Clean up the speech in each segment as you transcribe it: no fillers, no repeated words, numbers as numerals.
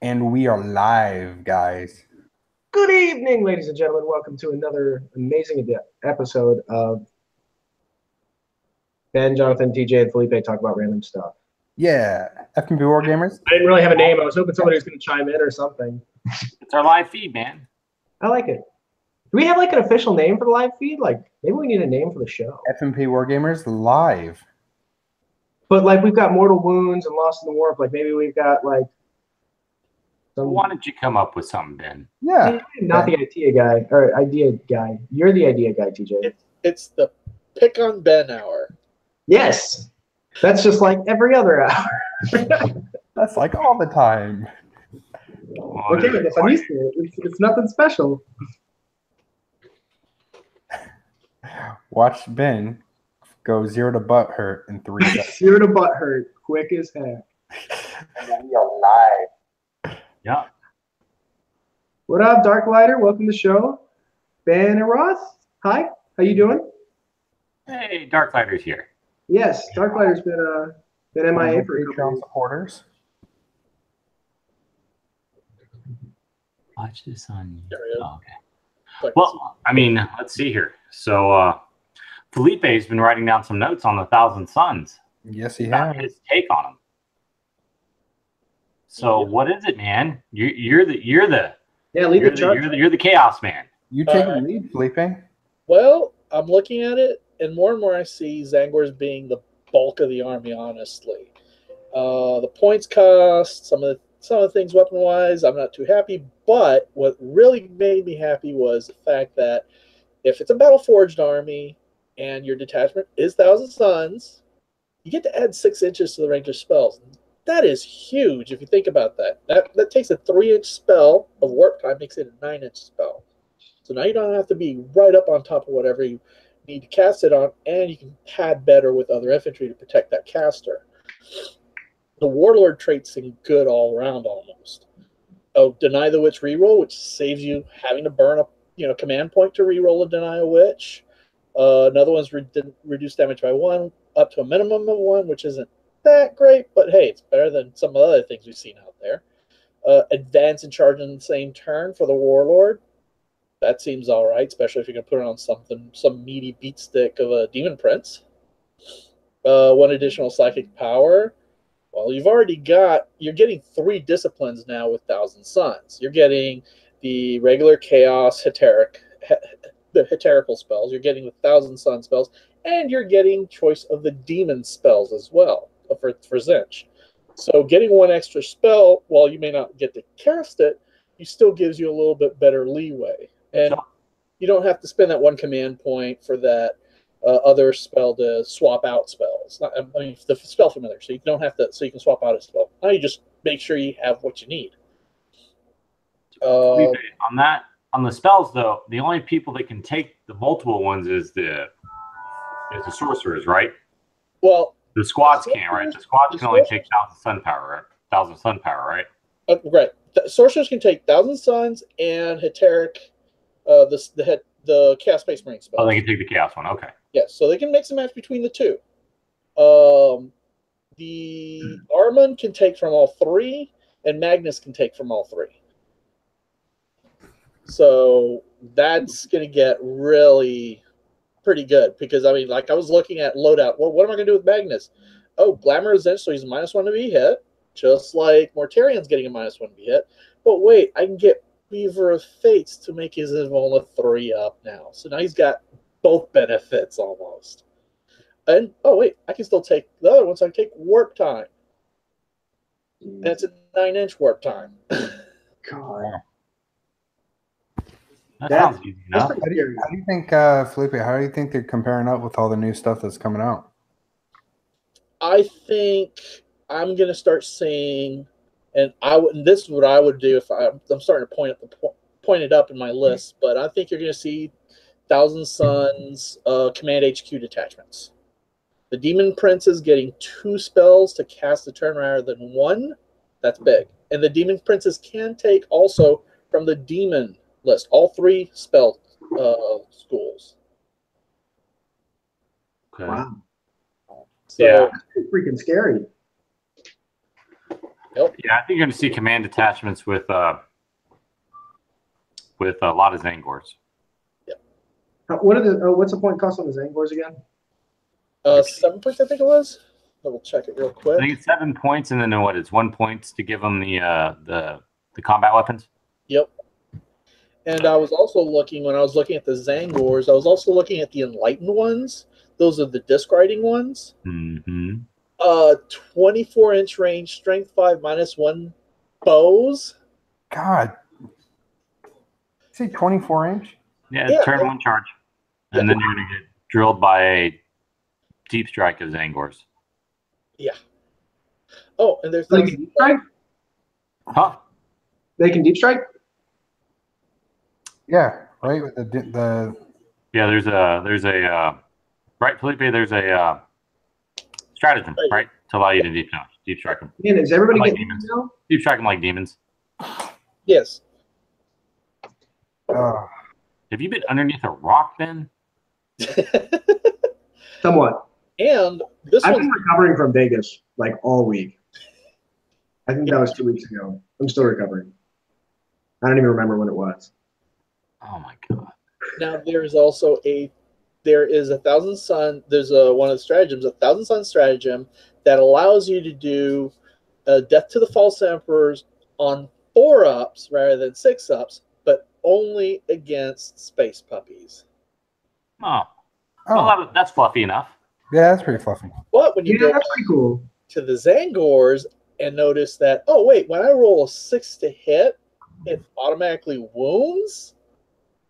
And we are live, guys. Good evening, ladies and gentlemen. Welcome to another amazing episode of Ben, Jonathan, TJ, and Felipe talk about random stuff. Yeah, FNP Wargamers. I didn't really have a name. I was hoping somebody was going to chime in or something. It's our live feed, man. I like it. Do we have like an official name for the live feed? Like maybe we need a name for the show. FNP Wargamers live. But like we've got Mortal Wounds and Lost in the Warp. Like maybe we've got like some. Why don't you come up with something, Ben? Yeah. I'm not the idea guy or idea guy. You're the idea guy, TJ. It's the pick on Ben hour. Yes, that's just like every other hour. That's like all the time. Okay, I guess I'm used to it. It's nothing special. Watch Ben go 0 to butt hurt in 3 seconds. 0 to butt hurt, quick as heck. And then we are live. Yeah. What up, Darklighter? Welcome to the show. Ben and Ross, hi. How you doing? Hey, Darklighter's here. Yes, Darklighter's been MIA for a couple Patreon years. supporters. Watch this on. There we go. Oh, okay. Well, I mean, let's see here. So, Felipe's been writing down some notes on the Thousand Suns. Yes, he About has. his take on them. So, what is it, man? You're the Yeah, lead the charge. you're the chaos man. You take the lead, Felipe. Well, I'm looking at it, and more I see Zangors being the bulk of the army. Honestly, the points cost, some of the things weapon wise, I'm not too happy. But what really made me happy was the fact that if it's a battle forged army and your detachment is Thousand Suns, you get to add 6 inches to the range of spells. That is huge if you think about that. That takes a 3-inch spell of warp time, makes it a 9-inch spell. So now you don't have to be right up on top of whatever you need to cast it on, and you can pad better with other infantry to protect that caster. The Warlord traits seem good all around almost. Oh, Deny the Witch reroll, which saves you having to burn a command point to reroll a Deny a Witch. Another one's reduce damage by 1 up to a minimum of 1, which isn't that great, but hey, it's better than some of the other things we've seen out there. Advance and charge in the same turn for the Warlord. That seems all right, especially if you're going to put it on some meaty beat stick of a Demon Prince. 1 additional psychic power. Well, you're getting 3 disciplines now with Thousand Suns. You're getting the regular Chaos the Heterical spells. You're getting the Thousand Sun spells, and you're getting choice of the Demon spells as well for Zinch. So getting 1 extra spell, while you may not get to cast it, you still gives you a little bit better leeway. And you don't have to spend that 1 command point for that other spell to swap out spells. The spell familiar, so you don't have to. So you can swap out a spell. Now you just make sure you have what you need. On the spells, though, the only people that can take the multiple ones is the sorcerers, right? Well, the squads can't, right? The squads can only take 1,000 sun power, right? 1,000 sun power, right? Right. Sorcerers can take 1,000 suns and Heteric, the Chaos Space Marine spell. Oh, they can take the Chaos one. Okay. Yes, so they can mix and match between the two. The Armand can take from all 3, and Magnus can take from all 3. So that's going to get really pretty good because, I mean, like I was looking at loadout. Well, what am I going to do with Magnus? Oh, Glamour is in, so he's a -1 to be hit, just like Mortarian's getting a -1 to be hit. But wait, I can get Weaver of Fates to make his Evola 3 up now. So now he's got both benefits almost. And, oh, wait, I can still take the other one, so I can take Warp Time. And it's a 9-inch Warp Time. God. That sounds easy enough. How do you think, Felipe, how do you think they're comparing up with all the new stuff that's coming out? I think I'm going to start seeing, and this is what I would do if I'm starting to point it up in my list, but I think you're going to see Thousand Suns Command HQ detachments. The Demon Prince is getting 2 spells to cast a turn rather than 1. That's big. And the Demon Princes can take also from the Demon list, all 3 spell schools. Okay. Wow. So, Yeah. That's freaking scary. Yep. Yeah, I think you're going to see command detachments with a lot of Zangors. What's the point cost on the Zangors again? 7 points, I think it was. Double check it real I quick. think it's 7 points, and then it's 1 point to give them the combat weapons. Yep. And I was also looking, when I was looking at the Zangors, I was also looking at the Enlightened ones. Those are the disc riding ones. Mm-hmm. 24-inch range, strength 5, -1 bows. God. Say 24-inch? Yeah, Yeah. turn 1 charge. Yeah. And then you're going to get drilled by a deep strike of Zangors. Yeah. Oh, and there's They can deep strike? Huh? They can deep strike? Yeah, right. With the Yeah, there's a right, Felipe. There's a stratagem, right, to allow you to deep strike them. Man, is everybody Like getting demons. now? Deep strike them like demons. Yes. Have you been underneath a rock, Ben? Somewhat. And this I've one's been recovering from Vegas like all week. I think that was 2 weeks ago. I'm still recovering. I don't even remember when it was. Oh my god. now there's also there is 1,000 sun. There's one of the stratagems, 1,000 sun stratagem that allows you to do death to the false emperors on 4-ups rather than 6-ups, but only against space puppies. Oh, oh, well, that's fluffy enough. yeah, that's pretty fluffy. But when you Yeah, go that's pretty cool. to the Zangors and notice that, oh wait, when I roll a 6 to hit, it automatically wounds.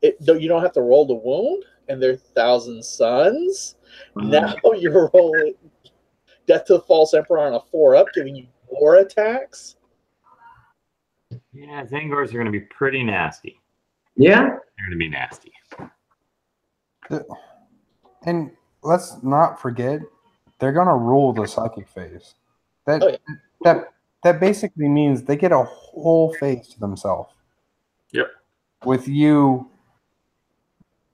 You don't have to roll the wound, and they're 1,000 suns. Now you're rolling death to the false emperor on a 4-up, giving you more attacks. Yeah, Zangors are going to be pretty nasty. Yeah? They're going to be nasty. And let's not forget, they're gonna rule the psychic phase. That basically means they get a whole phase to themselves. Yep. With you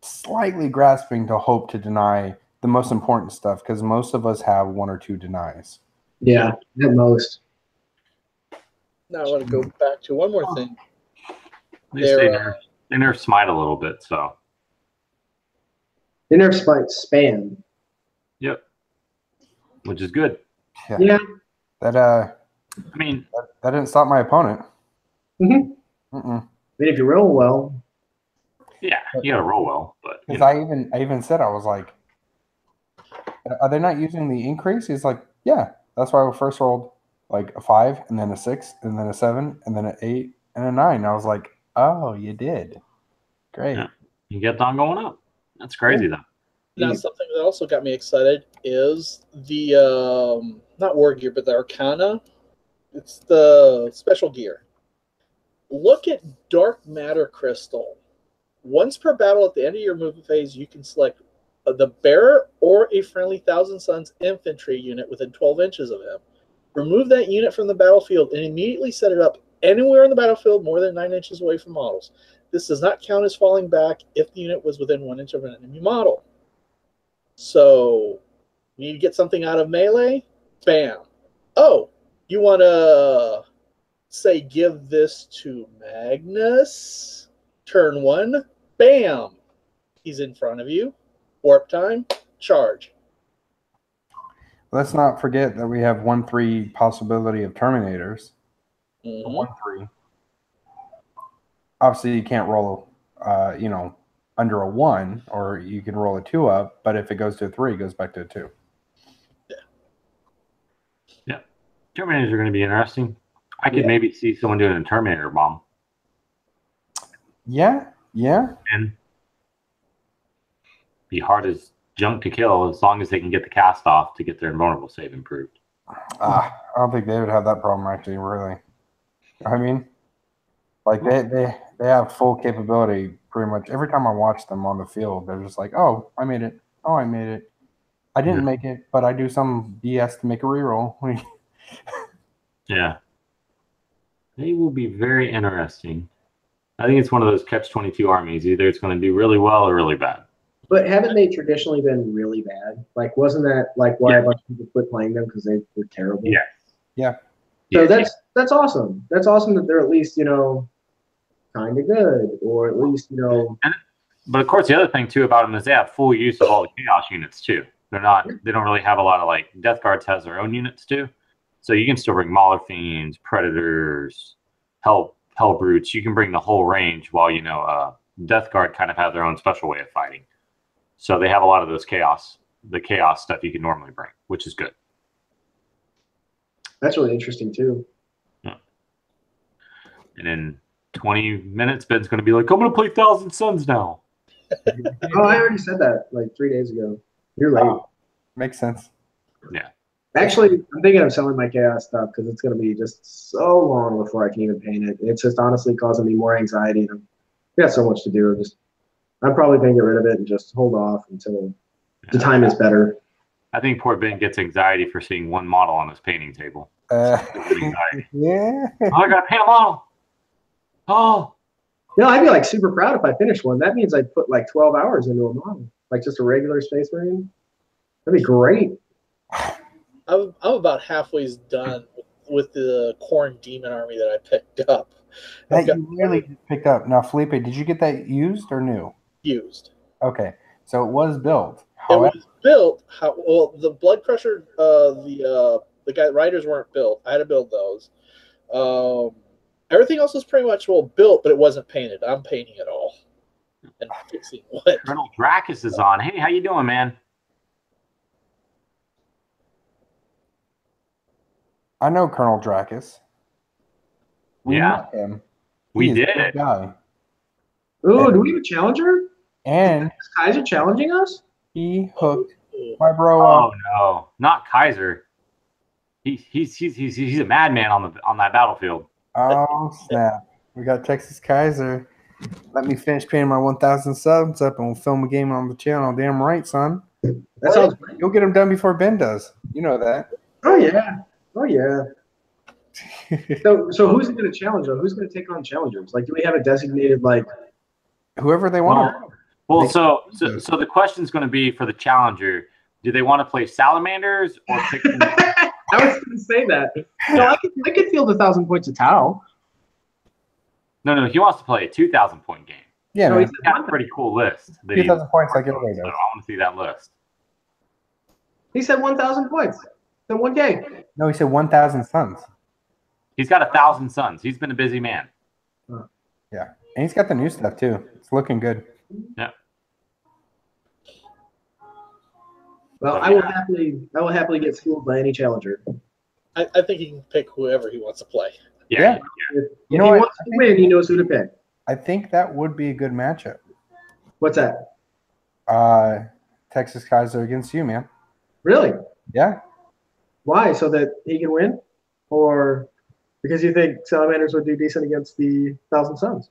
slightly grasping to hope to deny the most important stuff, because most of us have 1 or 2 denies. Yeah, at most. Now I want to go back to one more thing. At least they nerf smite a little bit, so. They nerf spike span. Yep. Which is good. Yeah. That I mean, that didn't stop my opponent. Mm-hmm. Mm-mm. I mean, if you roll well. yeah, you got to roll well, but Because I even said, I was like, are they not using the increase? He's like, yeah, that's why we first rolled like a 5 and then a 6 and then a 7 and then an 8 and a 9. I was like, oh, you did. Great. Yeah. You kept on going up. That's crazy, though. Now, something that also got me excited is the, not war gear, but the Arcana. It's the special gear. Look at Dark Matter Crystal. Once per battle at the end of your movement phase, you can select the bearer or a friendly 1,000 Suns infantry unit within 12 inches of him. Remove that unit from the battlefield and immediately set it up anywhere in the battlefield more than 9 inches away from models. This does not count as falling back if the unit was within 1 inch of an enemy model. So, you need to get something out of melee? Bam. Oh, you want to, say, give this to Magnus? Turn 1, bam. He's in front of you. Warp time, charge. Let's not forget that we have 1/3 possibility of Terminators. Mhm. 1/3. Obviously, you can't roll, under a 1, or you can roll a 2 up. But if it goes to a 3, it goes back to a 2. Yeah. Terminators are going to be interesting. I could maybe see someone doing a Terminator bomb. Yeah. And be hard as junk to kill as long as they can get the cast off to get their invulnerable save improved. I don't think they would have that problem, actually, really. I mean, like, they have full capability pretty much. Every time I watch them on the field, they're just like, oh, I made it. Oh, I made it. I didn't make it, but I do some BS to make a reroll. Yeah. They will be very interesting. I think it's one of those catch-22 armies. Either it's going to do really well or really bad. But haven't they traditionally been really bad? Like, wasn't that like why a bunch of people quit playing them because they were terrible? Yeah. So that's awesome. That's awesome that they're at least, you know, kind of good, or at least, you know. But of course, the other thing too about them is they have full use of all the chaos units too. They don't really have a lot of like Death Guards has their own units too, so you can still bring Mauler Fiends, Predators, Hell Brutes. You can bring the whole range while you know Death Guard kind of have their own special way of fighting. So they have a lot of those the chaos stuff you can normally bring, which is good. That's really interesting too. Yeah. And in 20 minutes, Ben's going to be like, "I'm going to play Thousand Suns now." Oh, I already said that like 3 days ago. You're late. Oh, makes sense. Yeah. Actually, I'm thinking of selling my chaos stuff because it's going to be just so long before I can even paint it. It's just honestly causing me more anxiety. And I've got so much to do. I'm probably going to get rid of it and just hold off until the time is better. I think poor Ben gets anxiety for seeing one model on his painting table. Yeah. Oh, I got to paint a model. Oh. No, I'd be like super proud if I finished one. That means I put like 12 hours into a model, like just a regular Space Marine. That'd be great. I'm about halfway done with the Khorne Demon Army that I picked up. That you really picked up. Now, Felipe, did you get that used or new? Used. Okay. So it was built. However, it was built. Well, the Blood Crusher, the riders weren't built. I had to build those. Everything else was pretty much built, but it wasn't painted. I'm painting it all and fixing what. Colonel Dracus is on. Hey, how you doing, man? I know Colonel Dracus. We met him. We did it. Ooh, do we have a challenger? And is Kaiser challenging us? He hooked my bro up. Oh no, not Kaiser. He's a madman on that battlefield. Oh snap! We got Texas Kaiser. Let me finish painting my 1,000 subs up, and we'll film a game on the channel. Damn right, son. That sounds great. You'll get them done before Ben does. You know that. Oh yeah. Oh yeah. So who's going to challenge them? Who's going to take on challengers? Like, do we have a designated like whoever they want? Well, so the question is going to be for the challenger: do they want to play salamanders or pick? I was going to say that. No, I could field 1,000 points of Tau. No, he wants to play a 2,000 point game. Yeah, so he's got a pretty cool list. 2,000 points, like everybody does. So I want to see that list. He said 1,000 points in one game. No, he said 1,000 suns. He's got 1,000 suns. He's been a busy man. Yeah, and he's got the new stuff too. It's looking good. Yeah. Well, I will happily get schooled by any challenger. I think he can pick whoever he wants to play. Yeah. If he wants to win, he knows who to pick. I think that would be a good matchup. What's that? Texas Kaiser against you, man. Really? Yeah. Why? So that he can win, or because you think Salamanders would do decent against the 1,000 Suns?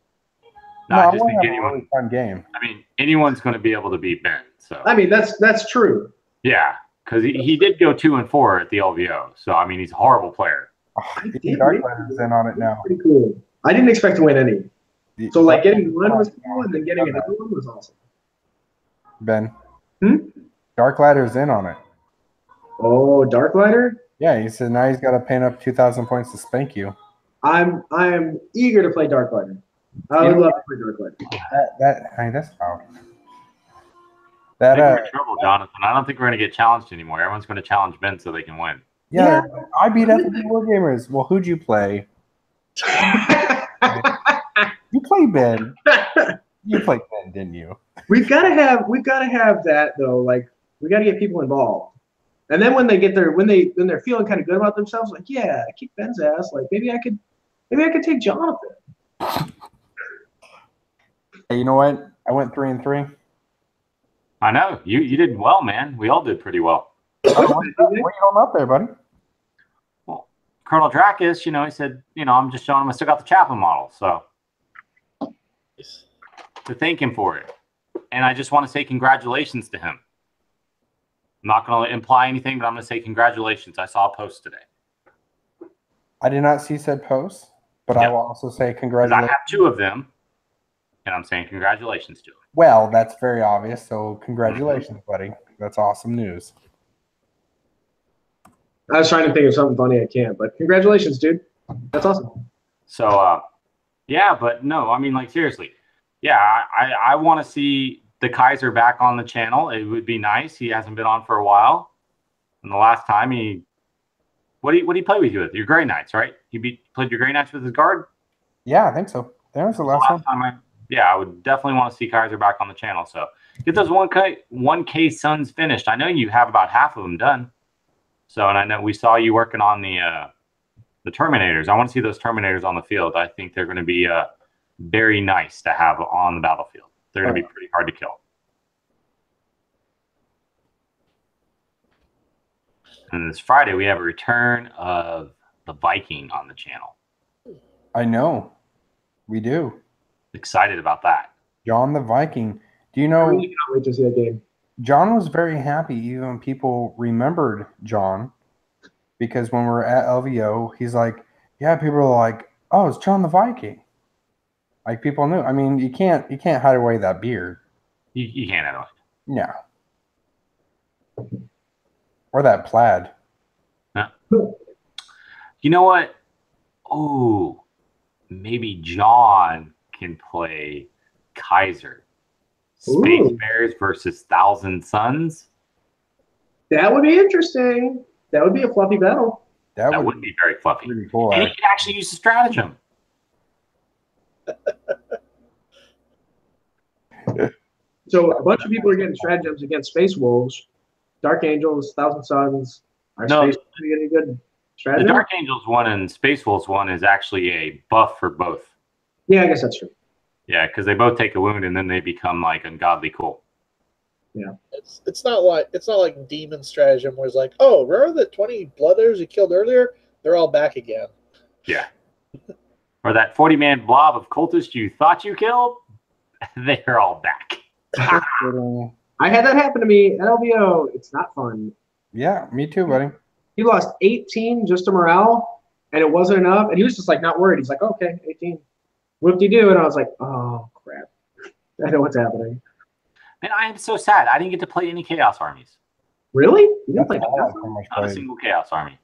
No, I just think anyone. Really fun game. I mean, anyone's going to be able to beat Ben. So. I mean, that's true. Yeah, because he did go 2-4 at the LVO. So I mean, he's a horrible player. Darklighter's in on it now. Pretty cool. I didn't expect to win any. So like getting one was cool, and then getting another one was awesome. Ben. Darklighter's in on it. Oh, Darklighter? Yeah, he said now he's got to paint up 2,000 points to spank you. I'm eager to play Darklighter. I would love to play Darklighter. I mean, that's loud. I think we're in trouble, Jonathan. I don't think we're going to get challenged anymore. Everyone's going to challenge Ben so they can win. Yeah, I beat FNP Wargamers. Well, who'd you play? You played Ben. You played Ben, didn't you? We've got to have that though. Like, we got to get people involved. And then when they're feeling kind of good about themselves, like, yeah, I kicked Ben's ass. Like, maybe I could take Jonathan. Hey, you know what? I went 3-3. I know you did well, man. We all did pretty well. What are you holding up there, buddy? Well, Colonel Dracus, he said, I'm just showing him I still got the Chaplain model, so to thank him for it. And I just want to say congratulations to him. I'm not going to imply anything, but I'm going to say congratulations. I saw a post today. I did not see said post, but I will also say congratulations. I have 2 of them, and I'm saying congratulations to him. Well, that's very obvious, so congratulations, buddy. That's awesome news. I was trying to think of something funny. I can't. But congratulations, dude. That's awesome. So, yeah, but no, I mean, like, seriously. Yeah, I want to see the Kaiser back on the channel. It would be nice. He hasn't been on for a while. And the last time what did he play with you with? Your Grey Knights, right? Played your Grey Knights with his guard? Yeah, I think so. That was the last one. Time I would definitely want to see Kaiser back on the channel. So get those 1K Suns finished. I know you have about half of them done. So, and I know we saw you working on the Terminators. I want to see those Terminators on the field. I think they're going to be very nice to have on the battlefield. They're going to be pretty hard to kill. And this Friday, we have a return of the Viking on the channel. I know. We do. Excited about that. John the Viking. Do you know? I really cannot wait to see that game. John was very happy even when people remembered John, because when we were at LVO, he's like, yeah, people are like, oh, it's John the Viking. Like, people knew. I mean, you can't hide away that beard. You can't hide away. No. Or that plaid. No. You know what? Oh, maybe John can play Kaiser. Space Bears versus Thousand Suns. That would be interesting. That would be a fluffy battle. That would be very fluffy. Pretty cool. And he could actually use a stratagem. So a bunch of people are getting stratagems against Space Wolves, Dark Angels, Thousand Suns. Are Space Wolves getting a good stratagem? The Dark Angels one and Space Wolves one is actually a buff for both. Yeah, I guess that's true. Yeah, because they both take a wound and then they become like ungodly cool. Yeah, it's not like Demon Stratagem where it's like, oh, remember the 20 Blooders you killed earlier? They're all back again. Yeah. Or that 40-man blob of cultists you thought you killed, they're all back. I had that happen to me at LVO. It's not fun. Yeah, me too, buddy. He lost 18 just to morale, and it wasn't enough. And he was just like not worried. He's like, okay, 18. Whoop-de-doo. And I was like, oh, crap. I know what's happening. Man, I am so sad. I didn't get to play any Chaos armies. Really? You didn't play Not Not a single Chaos army.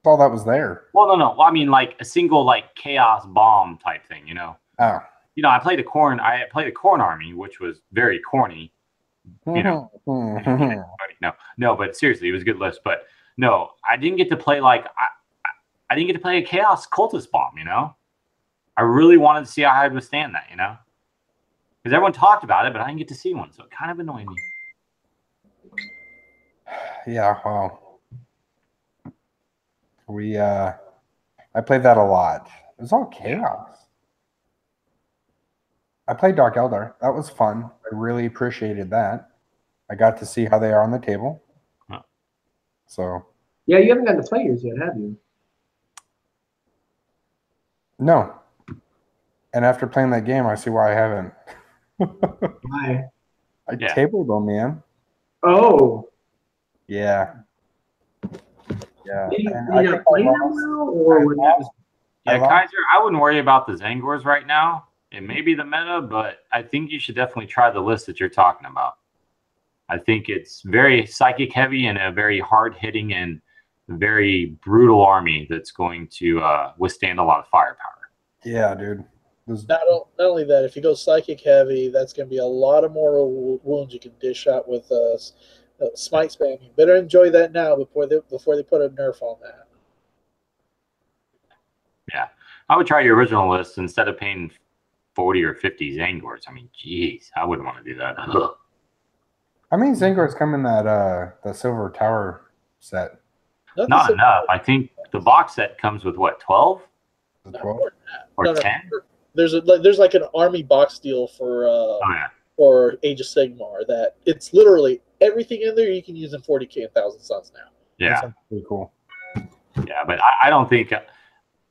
all that was there. Well, no. I mean, like a single like Chaos bomb type thing, you know? Oh. You know, I played a corn army, which was very corny. You know, no, but seriously, it was a good list. But no, I didn't get to play I didn't get to play a Chaos Cultist bomb. You know, I really wanted to see how I'd withstand that. You know, because everyone talked about it, but I didn't get to see one, so it kind of annoyed me. Yeah, well, I played that a lot. It was all chaos. I played Dark Eldar. That was fun. I really appreciated that. I got to see how they are on the table. Huh. So. Yeah, you haven't gotten to play yours yet, have you? No. And after playing that game, I see why I haven't. Why? I tabled them, man. Oh. Yeah. Yeah. Yeah, Kaiser, I wouldn't worry about the Zangors right now. It may be the meta, but I think you should definitely try the list that you're talking about. I think it's very psychic heavy and a very hard hitting and very brutal army that's going to withstand a lot of firepower. Yeah, dude. Not only that, if you go psychic heavy, that's going to be a lot of more wounds you can dish out with smite spam. You better enjoy that now before they put a nerf on that. Yeah, I would try your original list instead of paying 40 or 50 Zangors. I mean, geez, I wouldn't want to do that. How many Zangors come in that the Silver Tower set? Not enough. I think the box set comes with what, 12? 12? Or 10? There's like an army box deal for Age of Sigmar that it's literally everything in there you can use in 40k and Thousand Suns now. Yeah, that's pretty cool. Yeah, but I don't think.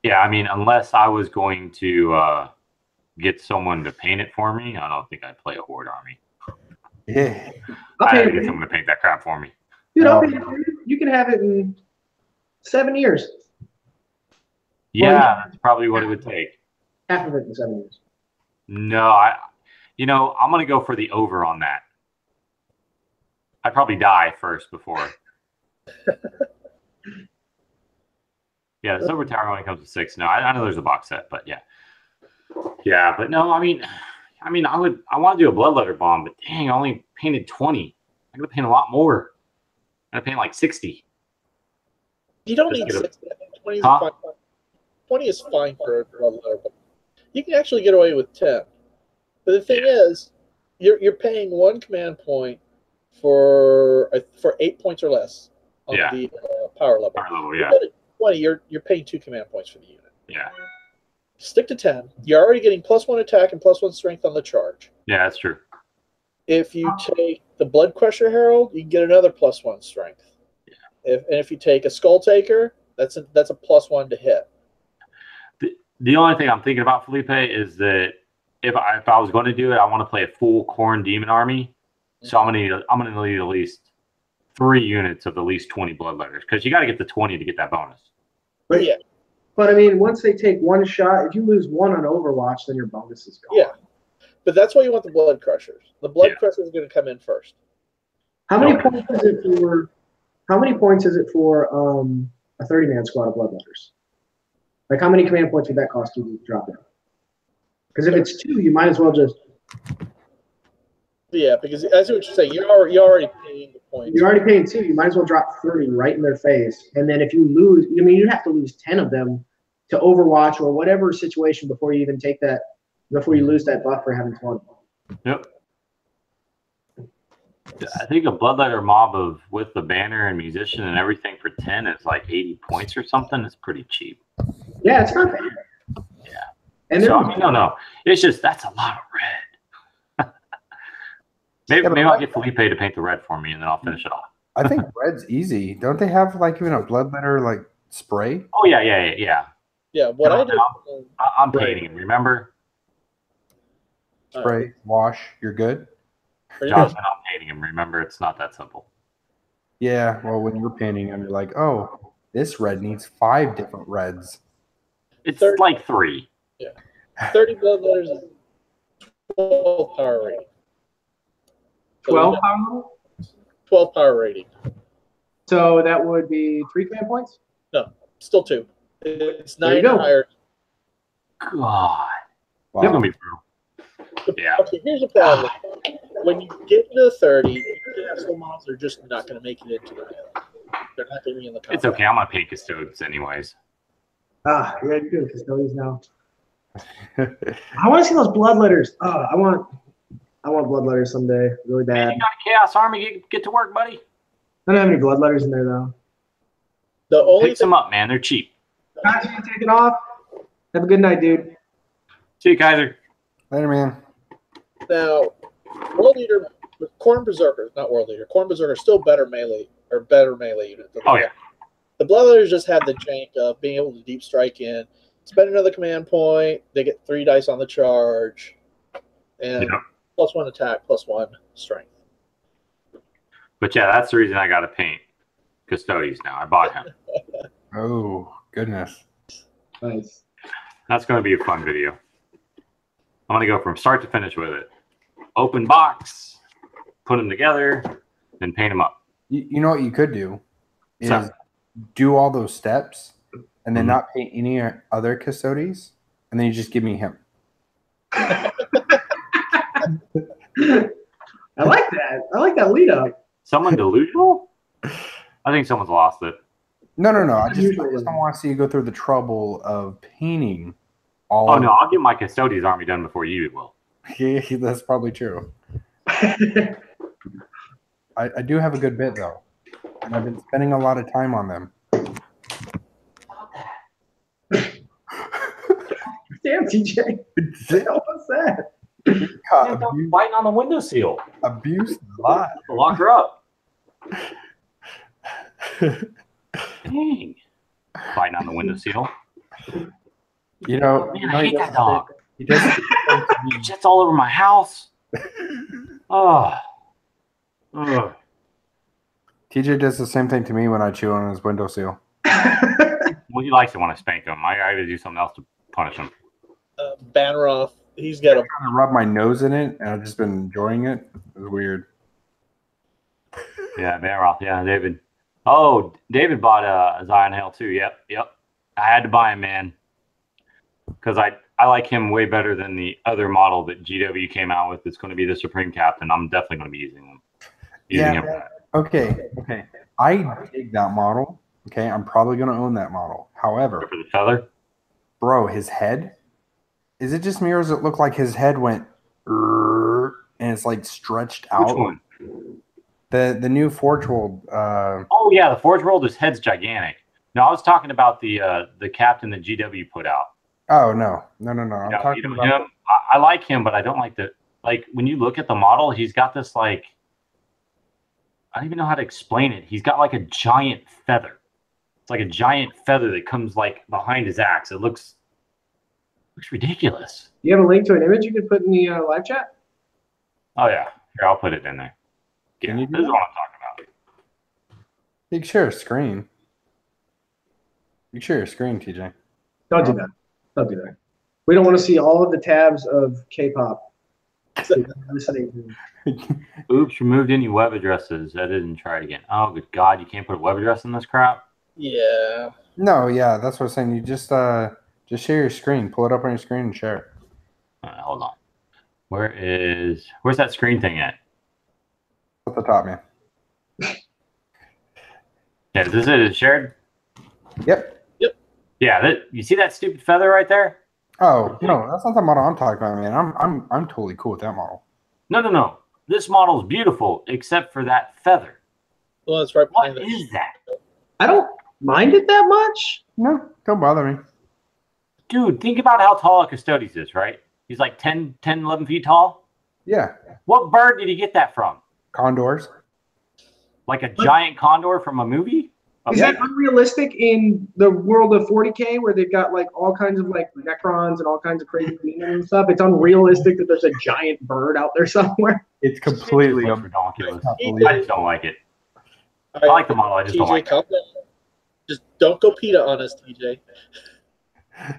Yeah, I mean, unless I was going to get someone to paint it for me, I don't think I'd play a Horde army. Yeah, I had to get someone to paint that crap for me. Dude, you can have it in 7 years. Yeah, that's probably what it would take. Half of it in 7 years. No, I'm gonna go for the over on that. I'd probably die first before. Yeah, the Silver Tower only comes with 6. No, I know there's a box set, but yeah. Yeah, but no, I mean, I want to do a Bloodletter bomb, but dang, I only painted 20. I gotta paint a lot more. I gotta paint like 60. You don't Just need get a- 60. I think 20 is Huh? fine. 20 is fine for a Bloodletter bomb. You can actually get away with 10. But the thing is, you're paying 1 command point for 8 points or less on the power level. Power level, If yeah. you go to 20, you're paying 2 command points for the unit. Yeah. Stick to 10. You're already getting +1 attack and +1 strength on the charge. Yeah, that's true. If you take the Blood Crusher Herald, you can get another +1 strength. Yeah. If you take a Skull Taker, that's a +1 to hit. The only thing I'm thinking about, Felipe, is that if I was going to do it, I want to play a full Khorne Demon army. So I'm gonna need at least 3 units of at least 20 Bloodletters, because you got to get the 20 to get that bonus. But Yeah. But I mean, once they take 1 shot, if you lose 1 on Overwatch, then your bonus is gone. Yeah. But that's why you want the Blood Crushers. The Blood Yeah. Crushers are going to come in first. How many Okay. points is it for? How many points is it for a 30-man squad of Bloodletters? Like, how many command points would that cost you to drop down? Because if it's 2, you might as well just. Yeah, because I see what you're saying. You're already paying the points. You're already paying 2. You might as well drop 30 right in their face. And then if you lose, I mean, you'd have to lose 10 of them to Overwatch or whatever situation before you even take that, before you lose that buff for having 20. Yep. I think a Bloodletter mob with the banner and musician and everything for 10 is like 80 points or something. It's pretty cheap. Yeah, it's not bad. Yeah. And So, then, no. It's just, that's a lot of red. maybe I'll get Felipe to paint the red for me, and then I'll finish it off. I think red's easy. Don't they have like even a Bloodletter like spray? Oh, yeah. Yeah, what No, I did. I'm painting him, remember? Spray, wash, you're good. Johnson, I'm painting him. Remember, it's not that simple. Yeah, well, when you're painting them, you're like, oh, this red needs 5 different reds. It's 30. like 3. 30 Bloodletters is 12 power rating. So 12 power? 12 power rating. So that would be 3 command points? Still 2. It's There you 9 go. higher. God. Wow. It's going to be brutal. Yeah. Okay, here's the problem. When you get to 30, your castle mobs are just not going to make it into the melee. They're not going to be in the combat. It's okay. I'm going to paint Custodes anyways. Ah, yeah, you're doing custodians now. I want to see those Bloodletters. I want Bloodletters someday, really Man, bad. you got a Chaos Army. Get to work, buddy. I don't have any Bloodletters in there though. The only Pick some up, man. They're cheap. Guys, you taking off? Have a good night, dude. See you, Kaiser. Later, man. now, World Leader, Khorne Berserker, not World Leader, Khorne Berserker still better melee unit. Than Oh, yeah. The Bloodletters just have the jank of being able to deep strike in, spend another command point, they get 3 dice on the charge, and Yeah. +1 attack, +1 strength. But yeah, that's the reason I got to paint Custodes now. I bought him. Oh, goodness. Nice. That's going to be a fun video. I'm going to go from start to finish with it. Open box, put them together, then paint them up. You know what you could do is So- do all those steps and then Mhm. not paint any other Custodes, and then you just give me him. I like that. I like that lead up. Someone delusional? I think someone's lost it. No. I just Unusual. don't want to see you go through the trouble of painting all. Oh, no, I'll get my Custodes army done before you will. Yeah, that's probably true. I do have a good bit though, and I've been spending a lot of time on them. Damn, TJ. What was that? Biting on the windowsill. Abuse a lot. Lock her up. Dang. Biting on the windowsill. You know, Man, I hate that dog. He does. He jets all over my house. Oh. Ugh. TJ does the same thing to me when I chew on his windowsill. Well, he likes it when I spank him. I gotta do something else to punish him. Banroth, he's got a I'm trying to rub my nose in it, and I've just been enjoying it. It's weird. Yeah, Banroth. Yeah, David. Oh, David bought a Zion Hail too. Yep. I had to buy him, man, because I like him way better than the other model that GW came out with. It's going to be the Supreme Captain. I'm definitely going to be using him. Yeah. Okay. I dig that model. Okay, I'm probably going to own that model. However, For the feather, bro, his head. Is it just me, or does it look like his head went and it's like stretched out? which one? The new Forge World. Oh yeah, the Forge World. His head's gigantic. No, I was talking about the captain that GW put out. Oh no. I'm talking about him. I like him, but I don't like when you look at the model, he's got this like, I don't even know how to explain it. He's got like a giant feather. It's like a giant feather that comes like behind his axe. It looks ridiculous. Do you have a link to an image you could put in the live chat? Oh yeah, here, I'll put it in there. Yeah, Can you do this is that? what I'm talking about. You can share a screen. You can share your screen, TJ. Don't do that. Don't do that. We don't want to see all of the tabs of K-pop. Listening to. Oops, removed any web addresses. I didn't try it again. Oh, good God, you can't put a web address in this crap? Yeah. No, yeah, that's what I'm saying. You just share your screen. Pull it up on your screen and share it. Hold on. Where's that screen thing at? At the top, man. Yeah, is this it? Is it shared? Yep. Yeah, you see that stupid feather right there? Oh no, that's not the model I'm talking about, man. I'm totally cool with that model. No. This model is beautiful, except for that feather. Well, that's right What behind is that? I don't mind it that much. No, don't bother me. Dude, think about how tall a Custodes is, right? He's like 10, 11 feet tall. Yeah, What bird did he get that from? condors. Like a giant condor from a movie? Is that unrealistic in the world of 40K where they've got like all kinds of like Necrons and all kinds of crazy demons and stuff? It's unrealistic that there's a giant bird out there somewhere. It's completely ridiculous. not I believable. just don't like it. I like the model. I just don't like it. Just don't go PETA on us, TJ.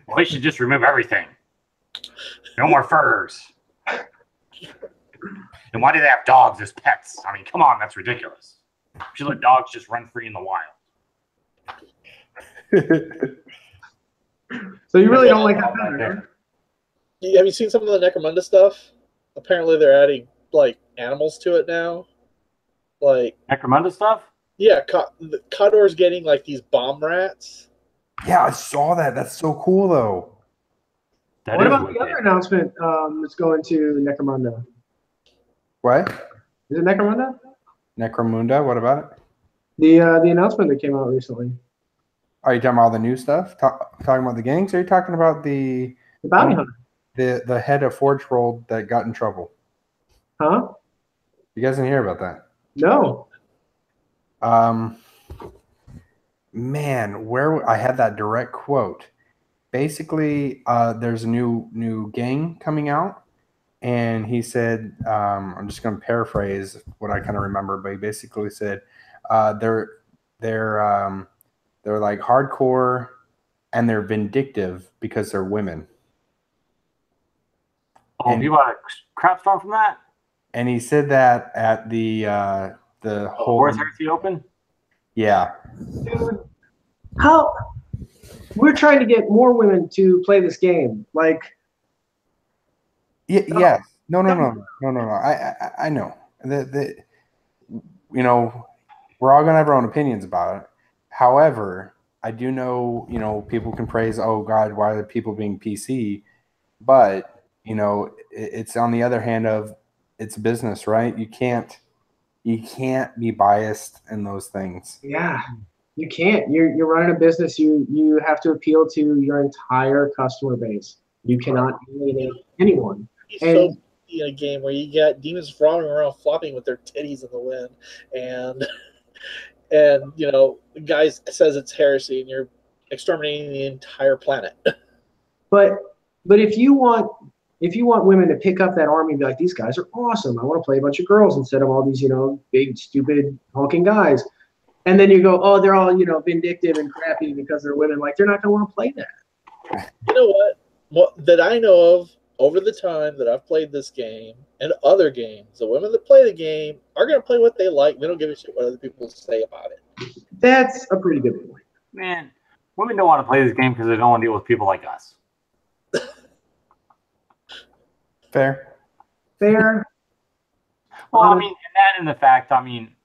Well, they should just remove everything. No more furs. And why do they have dogs as pets? I mean, come on, that's ridiculous. You should let dogs just run free in the wild. So you really don't like that feather, huh? Have you seen some of the Necromunda stuff? Apparently they're adding like animals to it now. Like Necromunda stuff? Yeah, Condor's getting like these bomb rats. Yeah, I saw that. That's so cool, though. What about the other announcement that's going to Necromunda? What? Is it Necromunda? Necromunda? What about it? The announcement that came out recently. Are you talking about all the new stuff? Talking about the gangs? Or are you talking about the bounty hunter? The head of Forge World that got in trouble? Huh? You guys didn't hear about that? No. Man, where I had that direct quote. Basically, there's a new gang coming out, and he said, I'm just going to paraphrase what I kind of remember, but he basically said, they're like hardcore, and they're vindictive because they're women. Oh, and people had a crap storm from that. And he said that at the whole Where's Heresy Open? Yeah. Dude, how we're trying to get more women to play this game, like. Yes. No. I know that we're all gonna have our own opinions about it. However, I do know people can praise, oh God, why are people being PC? But it's on the other hand of it's business, right? You can't be biased in those things. Yeah, you can't. You're running a business. You have to appeal to your entire customer base. You cannot alienate anyone. So in a game where you got demons running around flopping with their titties in the wind, and the guy says it's heresy, and you're exterminating the entire planet. But if you want women to pick up that army and be like, these guys are awesome, I want to play a bunch of girls instead of all these big stupid hulking guys, and then you go, oh, they're all vindictive and crappy because they're women, like they're not gonna want to play that. You know what that I know of over the time that I've played this game and other games, the women that play the game are going to play what they like. They don't give a shit what other people say about it. That's a pretty good point. Man, Women don't want to play this game because they don't want to deal with people like us. Fair. Fair. Well, I mean, and that and the fact, I mean,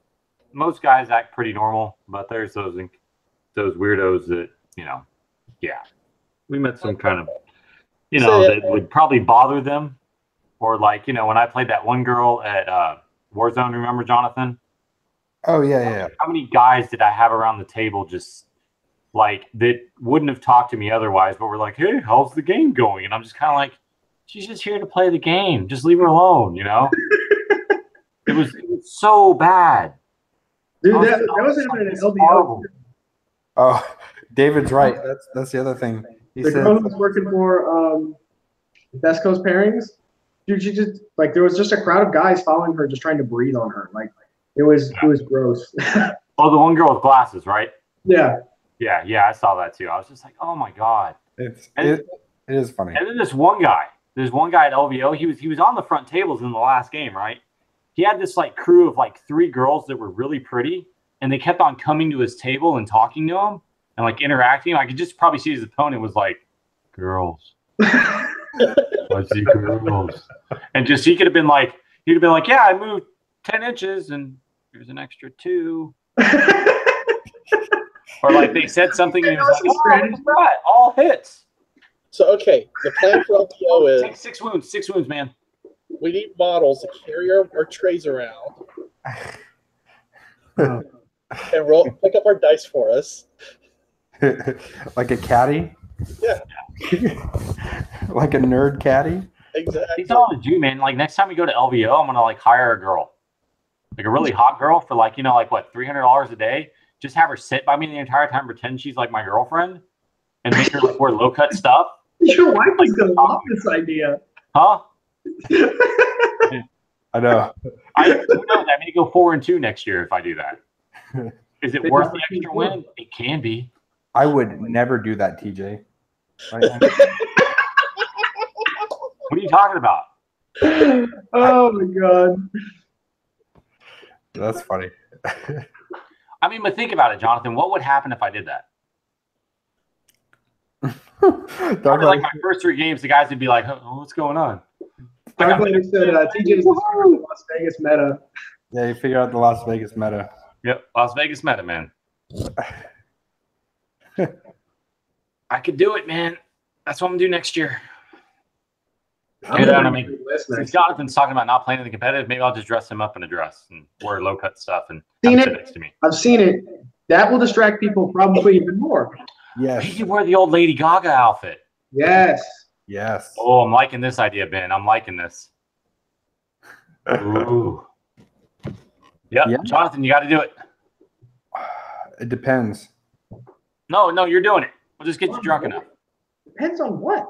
most guys act pretty normal, but there's those weirdos that, you know, yeah. We met some kind of, you know, that would probably bother them. Or like, you know, when I played that one girl at Warzone, remember, Jonathan? Oh, yeah. How many guys did I have around the table just like that wouldn't have talked to me otherwise, but were like, hey, how's the game going? And I'm just kind of like, she's just here to play the game. Just leave her alone, you know? It was so bad. Dude, that was happening in LBO. Oh, David's right. That's the other thing. The girl who was working for Best Coast Pairings, dude, she just like there was just a crowd of guys following her, just trying to breathe on her. Like it was gross. Oh, the one girl with glasses, right? Yeah. Yeah, I saw that too. I was just like, oh my god. It is funny. And then this one guy at LVO, he was on the front tables in the last game, right? He had this like crew of like 3 girls that were really pretty, and they kept on coming to his table and talking to him and like interacting. I could just probably see his opponent was like, girls. I see girls. And just he'd have been like, yeah, I moved 10 inches and here's an extra 2. Or like they said something and he was like, oh, right, all hits. So okay, the plan for LPO is take 6 wounds. 6 wounds, man. We need models to carry our trays around and pick up our dice for us. Like a caddy? Yeah. Like a nerd caddy? Exactly. That's all to do, man. Like next time we go to LVO, I'm gonna like hire a girl, like a really hot girl for like, you know, like what, $300 a day. Just have her sit by me the entire time, pretend she's like my girlfriend, and make her like wear low cut stuff. Your wife is gonna love this idea. Huh? I know. Who knows? I may go 4-2 next year if I do that. Is it worth the extra win? It can be. I would never do that, TJ. What are you talking about? Oh my god. That's funny. I mean, but think about it, Jonathan. What would happen if I did that? Probably like my first 3 games, the guys would be like, oh, what's going on? Dark Lady said TJ's discovered the Las Vegas meta. Yeah, you figure out the Las Vegas meta. Yep, Las Vegas meta, man. I could do it, man. That's what I'm gonna do next year. Since Jonathan's talking about not playing in the competitive, maybe I'll just dress him up in a dress and wear low cut stuff and have him sit next to me. I've seen it. That will distract people probably even more. Yes. He could wear the old Lady Gaga outfit. Yes. Yes. Oh, I'm liking this idea, Ben. I'm liking this. Ooh. Yep. Yeah. Jonathan, you got to do it. It depends. No, you're doing it. We'll just get you drunk enough. Depends on what?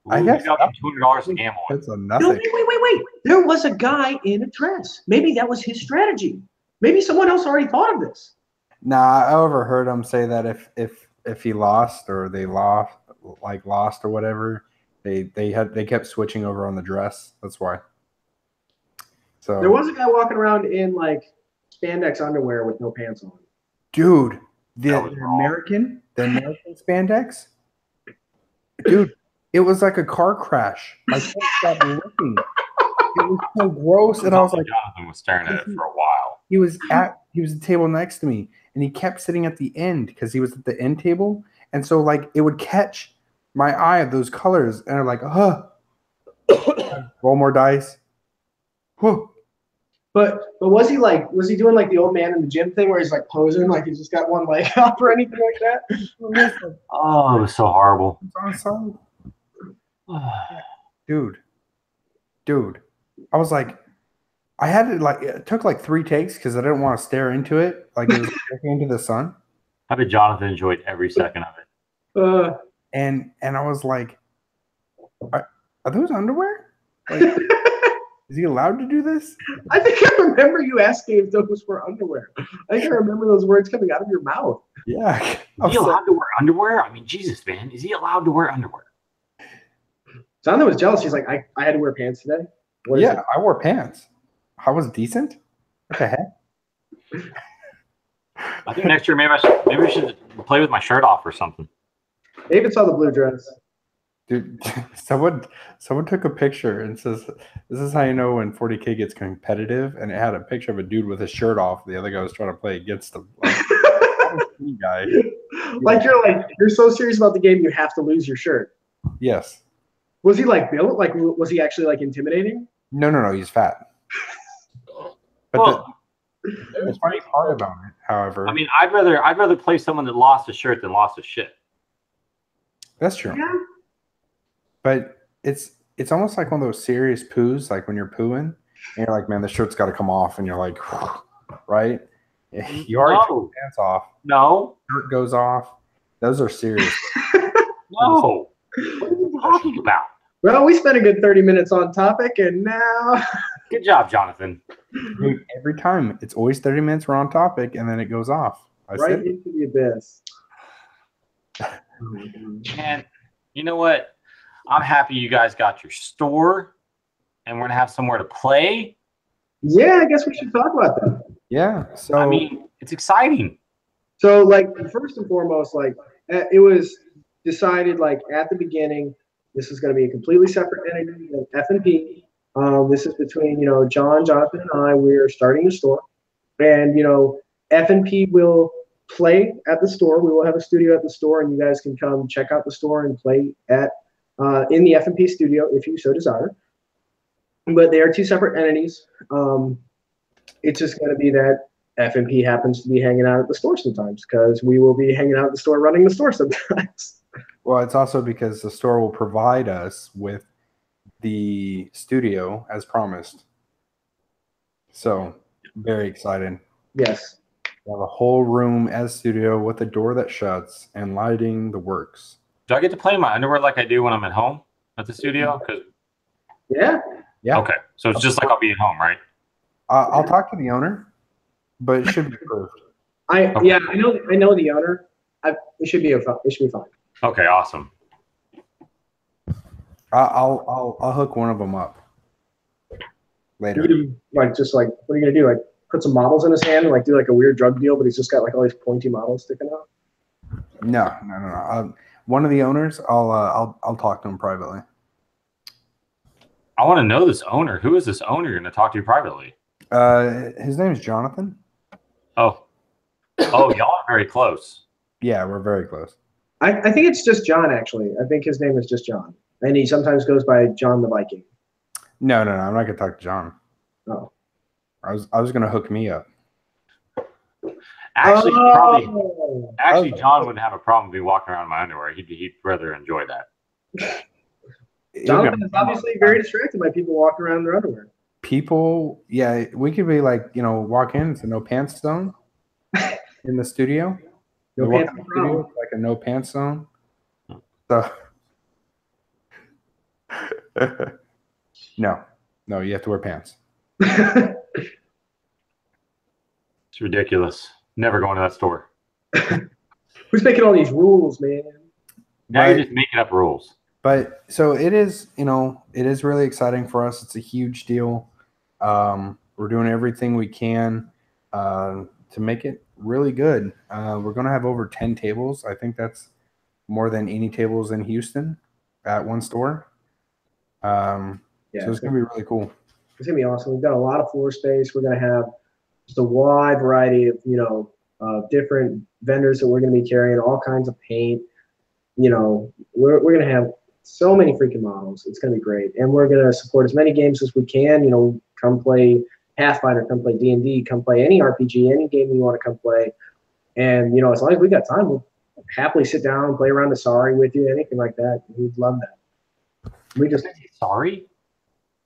Ooh, I guess $200 to gamble. That's a nothing. No, wait. There was a guy in a dress. Maybe that was his strategy. Maybe someone else already thought of this. Nah, I overheard him say that if he lost or they lost or whatever, they kept switching over on the dress. That's why. So there was a guy walking around in like spandex underwear with no pants on. Dude, the American spandex, dude, it was like a car crash. I couldn't stop looking. It was so gross, and I was like, Jonathan was staring at it for a while. He was at the table next to me, and he kept sitting at the end because he was at the end table, and so like it would catch my eye of those colors, and I'm like, roll more dice. Whew. But was he doing like the old man in the gym thing where he's like posing like he's just got one leg up or anything like that? Oh, it was so horrible. Dude, I was like, I had to like, it took like 3 takes because I didn't want to stare into it like it was looking into the sun. I bet Jonathan enjoyed every second of it. And I was like, are those underwear? Like, is he allowed to do this? I think I remember you asking if those were underwear. I think I remember those words coming out of your mouth. Yeah. Is he allowed to wear underwear? I mean, Jesus, man. Is he allowed to wear underwear? Jonathan was jealous. He's like, I had to wear pants today. Yeah, I wore pants. I was decent. What the heck? I think next year maybe we should play with my shirt off or something. David saw the blue dress. Dude, someone took a picture and says, "This is how you know when 40K gets competitive." And it had a picture of a dude with his shirt off. The other guy was trying to play against him. Like, guy. Like you're so serious about the game, you have to lose your shirt. Yes. Was he like built? Like was he actually like intimidating? No. He's fat. But Well, the funny part about it, however, I mean, I'd rather play someone that lost a shirt than lost a shit. that's true. Yeah. But it's almost like one of those serious poos, like when you're pooing, and you're like, man, the shirt's got to come off, and you're like, right? You already took your pants off. No. Shirt goes off. Those are serious. No. What are you talking about? Well, we spent a good 30 minutes on topic, and now. Good job, Jonathan. Dude, every time it's always 30 minutes we're on topic, and then it goes off. Right into the abyss. And you know what? I'm happy you guys got your store, and we're gonna have somewhere to play. Yeah, I guess we should talk about that. Yeah. So I mean, it's exciting. So, like, first and foremost, like, it was decided, like, at the beginning, this is going to be a completely separate entity than FNP. This is between, John, Jonathan, and I. We're starting a store. And, FNP will play at the store. We will have a studio at the store, and you guys can come check out the store and play in the FNP studio if you so desire. But they are two separate entities. It's just going to be that FNP happens to be hanging out at the store sometimes because we will be hanging out at the store running the store sometimes. well, it's also because the store will provide us with the studio as promised. So very excited. Yes. We have a whole room as studio with a door that shuts and lighting the works. Do I get to play in my underwear like I do when I'm at home at the studio? Yeah. Okay, so it's just like I'll be at home, right? I'll talk to the owner, but it should be approved. Yeah, I know the owner. It should be fine. Okay, awesome. I'll hook one of them up later. What are you gonna do? Like put some models in his hand and like do like a weird drug deal, but he's just got like all these pointy models sticking out. No. One of the owners, I'll talk to him privately. I want to know this owner. Who is this owner you're going to talk to privately? His name is Jonathan. Oh, y'all are very close. Yeah, we're very close. I think it's just John, actually. I think his name is just John. And he sometimes goes by John the Viking. No. I'm not going to talk to John. Oh. I was going to hook me up. Actually, John wouldn't have a problem with me walking around in my underwear. He'd rather enjoy that. Jonathan is obviously very distracted by people walking around in their underwear. People, yeah, we could be like, walk in, it's a no pants zone in the studio. No we pants walk in the studio, it's like a no pants zone. So, no, you have to wear pants. It's ridiculous. Never going to that store. Who's making all these rules, man? Now you're just making up rules. But so it is, it is really exciting for us. It's a huge deal. We're doing everything we can to make it really good. We're going to have over 10 tables. I think that's more than any tables in Houston at one store. So it's going to be really cool. It's going to be awesome. We've got a lot of floor space. We're going to have just a wide variety of, different vendors that we're going to be carrying, all kinds of paint. We're going to have so many freaking models. It's going to be great. And we're going to support as many games as we can. Come play Pathfinder, come play D&D, come play any RPG, any game you want to come play. And, as long as we got time, we'll happily sit down and play around the Sorry with you, anything like that. We'd love that. We just Sorry?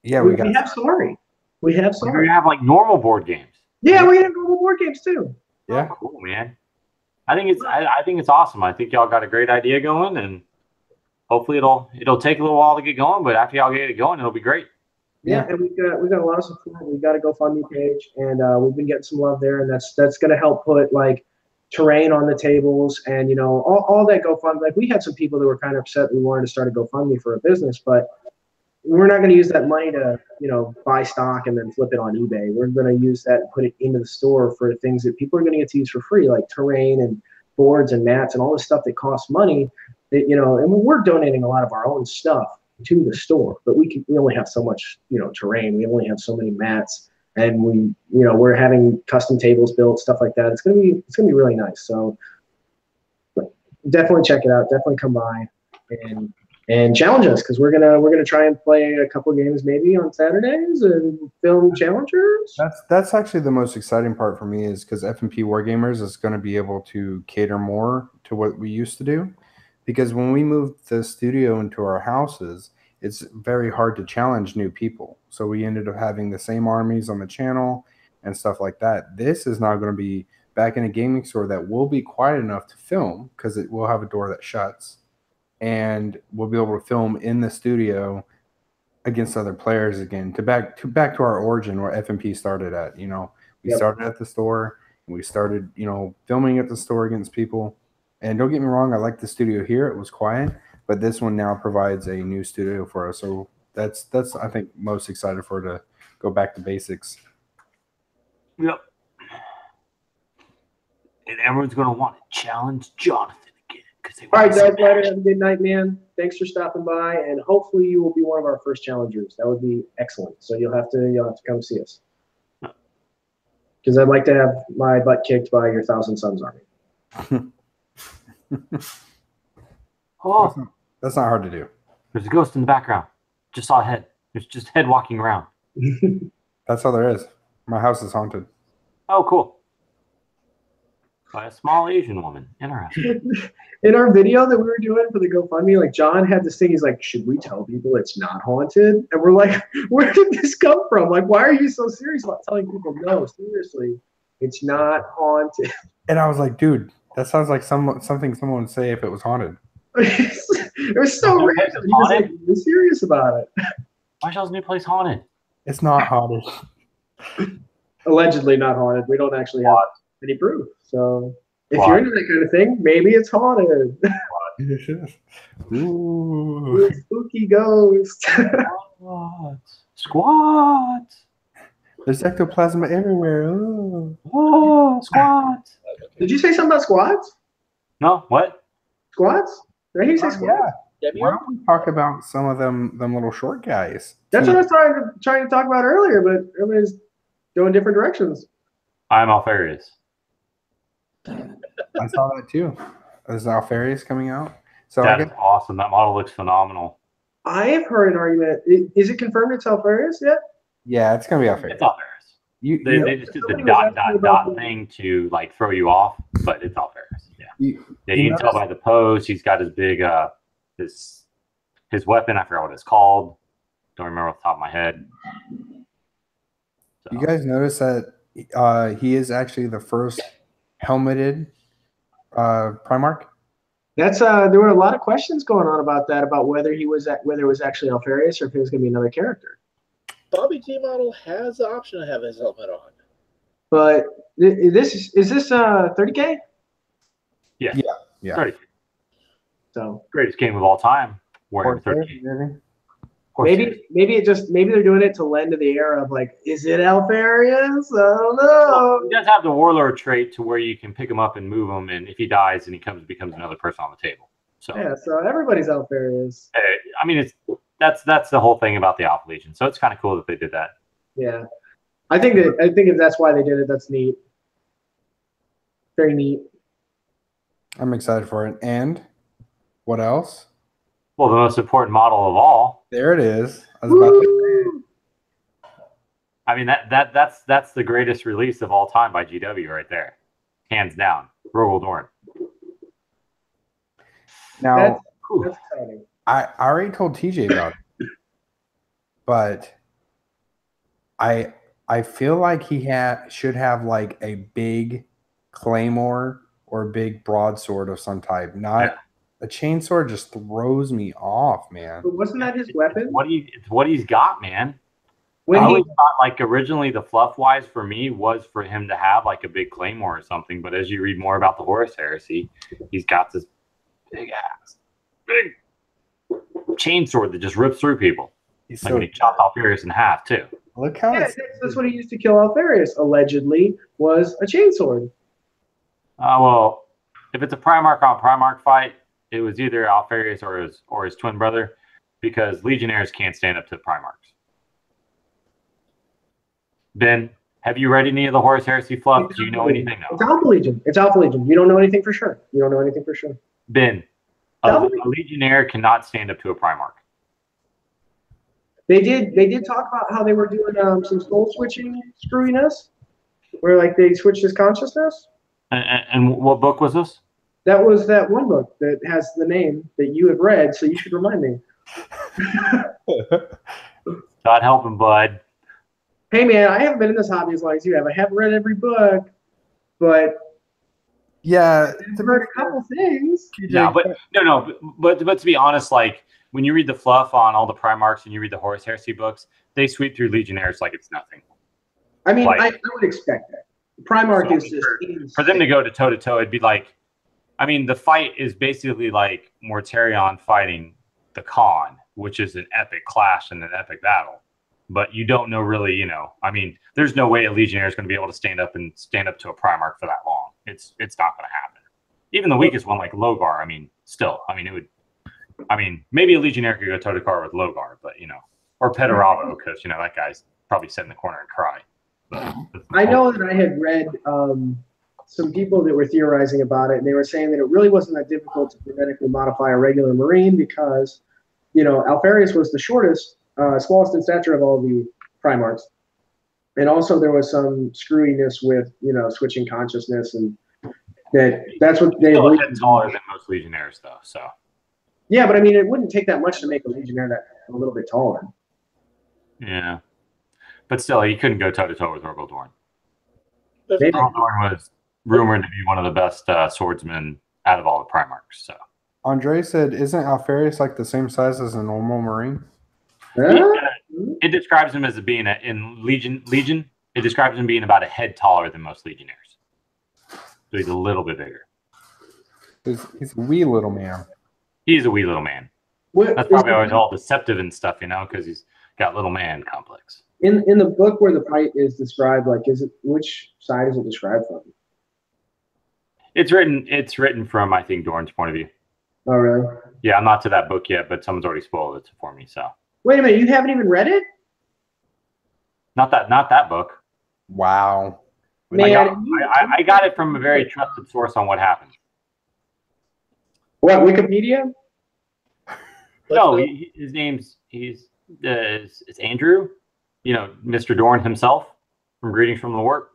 Yeah, we have Sorry. We have Sorry. We have like normal board games. Yeah, we have normal board games too. Yeah. Oh, cool, man. I think it's awesome. I think y'all got a great idea going, and hopefully it'll take a little while to get going, but after y'all get it going, it'll be great. Yeah, and we've got a lot of support. We've got a GoFundMe page, and we've been getting some love there, and that's going to help put like terrain on the tables, and all that GoFundMe. Like we had some people that were kind of upset we wanted to start a GoFundMe for a business, but we're not going to use that money to, buy stock and then flip it on eBay. We're going to use that and put it into the store for things that people are going to get to use for free, like terrain and boards and mats and all this stuff that costs money. That, and we're donating a lot of our own stuff to the store, but we only have so much, terrain. We only have so many mats, and we're having custom tables built, stuff like that. It's gonna be really nice. So definitely check it out. Definitely come by and challenge us, because we're gonna try and play a couple of games maybe on Saturdays and film challengers. That's actually the most exciting part for me, is because FNP Wargamers is going to be able to cater more to what we used to do. Because when we moved the studio into our houses, it's very hard to challenge new people. So we ended up having the same armies on the channel and stuff like that. This is now going to be back in a gaming store that will be quiet enough to film, because it will have a door that shuts. And we'll be able to film in the studio against other players again, back to our origin where FNP started at. We started at the store, and we started, filming at the store against people. And don't get me wrong, I like the studio here. It was quiet, but this one now provides a new studio for us. So that's I think most excited for, to go back to basics. Yep. And everyone's going to want to challenge Jonathan again. All right, Doug, later. Have a good night, man. Thanks for stopping by, and hopefully you will be one of our first challengers. That would be excellent. So you'll have to come see us, because I'd like to have my butt kicked by your Thousand Suns army. Oh, that's not hard to do. There's a ghost in the background. Just saw a head. There's just a head walking around. That's all there is. My house is haunted. Oh, cool. By a small Asian woman. Interesting. In our video that we were doing for the GoFundMe, like, John had this thing. He's like, should we tell people it's not haunted? And we're like, where did this come from? Like, why are you so serious about telling people, no, seriously, it's not haunted? And I was like, dude, that sounds like something someone would say if it was haunted. It was so random. He was like, really serious about it. Why is y'all's new place haunted? It's not haunted. Allegedly not haunted. We don't actually have any proof. So if you're into that kind of thing, maybe it's haunted. Ooh. Spooky ghost. Squats. There's ectoplasm everywhere. Ooh. Oh, squats. Did you say something about squats? No, what? Squats? Did I hear you say squats? Yeah. Why don't we talk about some of them little short guys? That's what I was trying to talk about earlier, but everybody's going different directions. I'm Alfarius. I saw that too. Is Alfarius coming out? So That's awesome. That model looks phenomenal. I have heard an argument. Is it confirmed it's Alfarius yet? Yeah, it's gonna be Alfarius. It's Alfarius. They just did the dot thing to like throw you off, but it's Alfarius. Yeah. You can tell by the pose. He's got his big his weapon. I forgot what it's called. Don't remember off the top of my head. So. You guys notice that he is actually the first helmeted Primarch? That's there were a lot of questions going on about that, about whether it was actually Alfarius or if it was going to be another character. Bobby G model has the option to have his helmet on. But is this 30K? Yeah. 30. So greatest game of all time. Wearing 30. Maybe they're doing it to lend to the era of like, is it Alfarius? I don't know. Well, he does have the warlord trait to where you can pick him up and move him, and if he dies, then he becomes another person on the table. So yeah, so everybody's Alfarius. I mean, that's the whole thing about the Alpha Legion. So it's kind of cool that they did that. Yeah, I think that's why they did it. That's neat. Very neat. I'm excited for it. And what else? Well, the most important model of all. There it is. I was about to say. I mean, that's the greatest release of all time by GW right there, hands down. Rogel Dorn. Now, that's exciting. I already told TJ about it, but I feel like he should have like a big claymore or a big broadsword of some type. Not a chainsword just throws me off, man. But wasn't that his weapon? It's what he's got, man. When I always thought, like, originally the fluff wise for me was for him to have like a big claymore or something. But as you read more about the Horus Heresy, he's got this big chainsword that just rips through people. He's Like so when he chopped Alfarius in half too. look how Yeah, it's that's what he used to kill Alfarius, allegedly, was a chainsword. Well, if it's a Primarch on Primarch fight, it was either Alfarius or his twin brother, because Legionnaires can't stand up to the Primarchs. Ben, have you read any of the Horus Heresy fluff? Do you know anything? It's Alpha Legion. It's Alpha Legion. You don't know anything for sure. You don't know anything for sure. Ben, a Legionnaire cannot stand up to a Primarch. They did talk about how they were doing some soul switching screwiness, where like they switched his consciousness. And what book was this? That was that one book that has the name that you have read, so you should remind me. God help him, bud. Hey man, I haven't been in this hobby as long as you have. I haven't read every book, but yeah. I've read a couple things. Yeah, but to be honest, like when you read the fluff on all the Primarchs and you read the Horus Heresy books, they sweep through Legionnaires like it's nothing. I mean, like, I would expect that. Primarch is just for them to go to toe to toe. It'd be like, I mean, the fight is basically like Mortarion fighting the Khan, which is an epic clash and an epic battle. But you don't know really, I mean, there's no way a Legionnaire is going to be able to stand up to a Primarch for that long. It's not going to happen. Even the weakest one like Logar, I mean, still, I mean, it would. I mean, maybe a Legionnaire could go toe to toe with Logar, but or Pedorabo, because that guy's probably sit in the corner and cry. I know that I had read some people that were theorizing about it, and they were saying that it really wasn't that difficult to genetically modify a regular Marine because, Alfarius was the shortest, smallest in stature of all the Primarchs. And also there was some screwiness with, switching consciousness, and that's what they still a head taller than most Legionnaires, though, so. Yeah, but I mean, it wouldn't take that much to make a Legionnaire that a little bit taller. Yeah. But still, he couldn't go toe-to-toe with Orgel Dorn. Maybe. Orgel Dorn was rumored to be one of the best swordsmen out of all the Primarchs. So Andre said, isn't Alfarius like the same size as a normal Marine? It describes him as being in Legion. It describes him being about a head taller than most Legionnaires. So he's a little bit bigger. He's a wee little man. He's a wee little man. That's probably always all deceptive and stuff, because he's got little man complex. In the book where the fight is described, like, which side is it described from? It's written from, I think, Dorn's point of view. Oh, really? Yeah, I'm not to that book yet, but someone's already spoiled it for me. So. Wait a minute, you haven't even read it? Not that book. Wow. Man, I got it from a very trusted source on what happened. What, Wikipedia? No, his name's it's Andrew. Mr. Dorn himself from Greetings from the Work.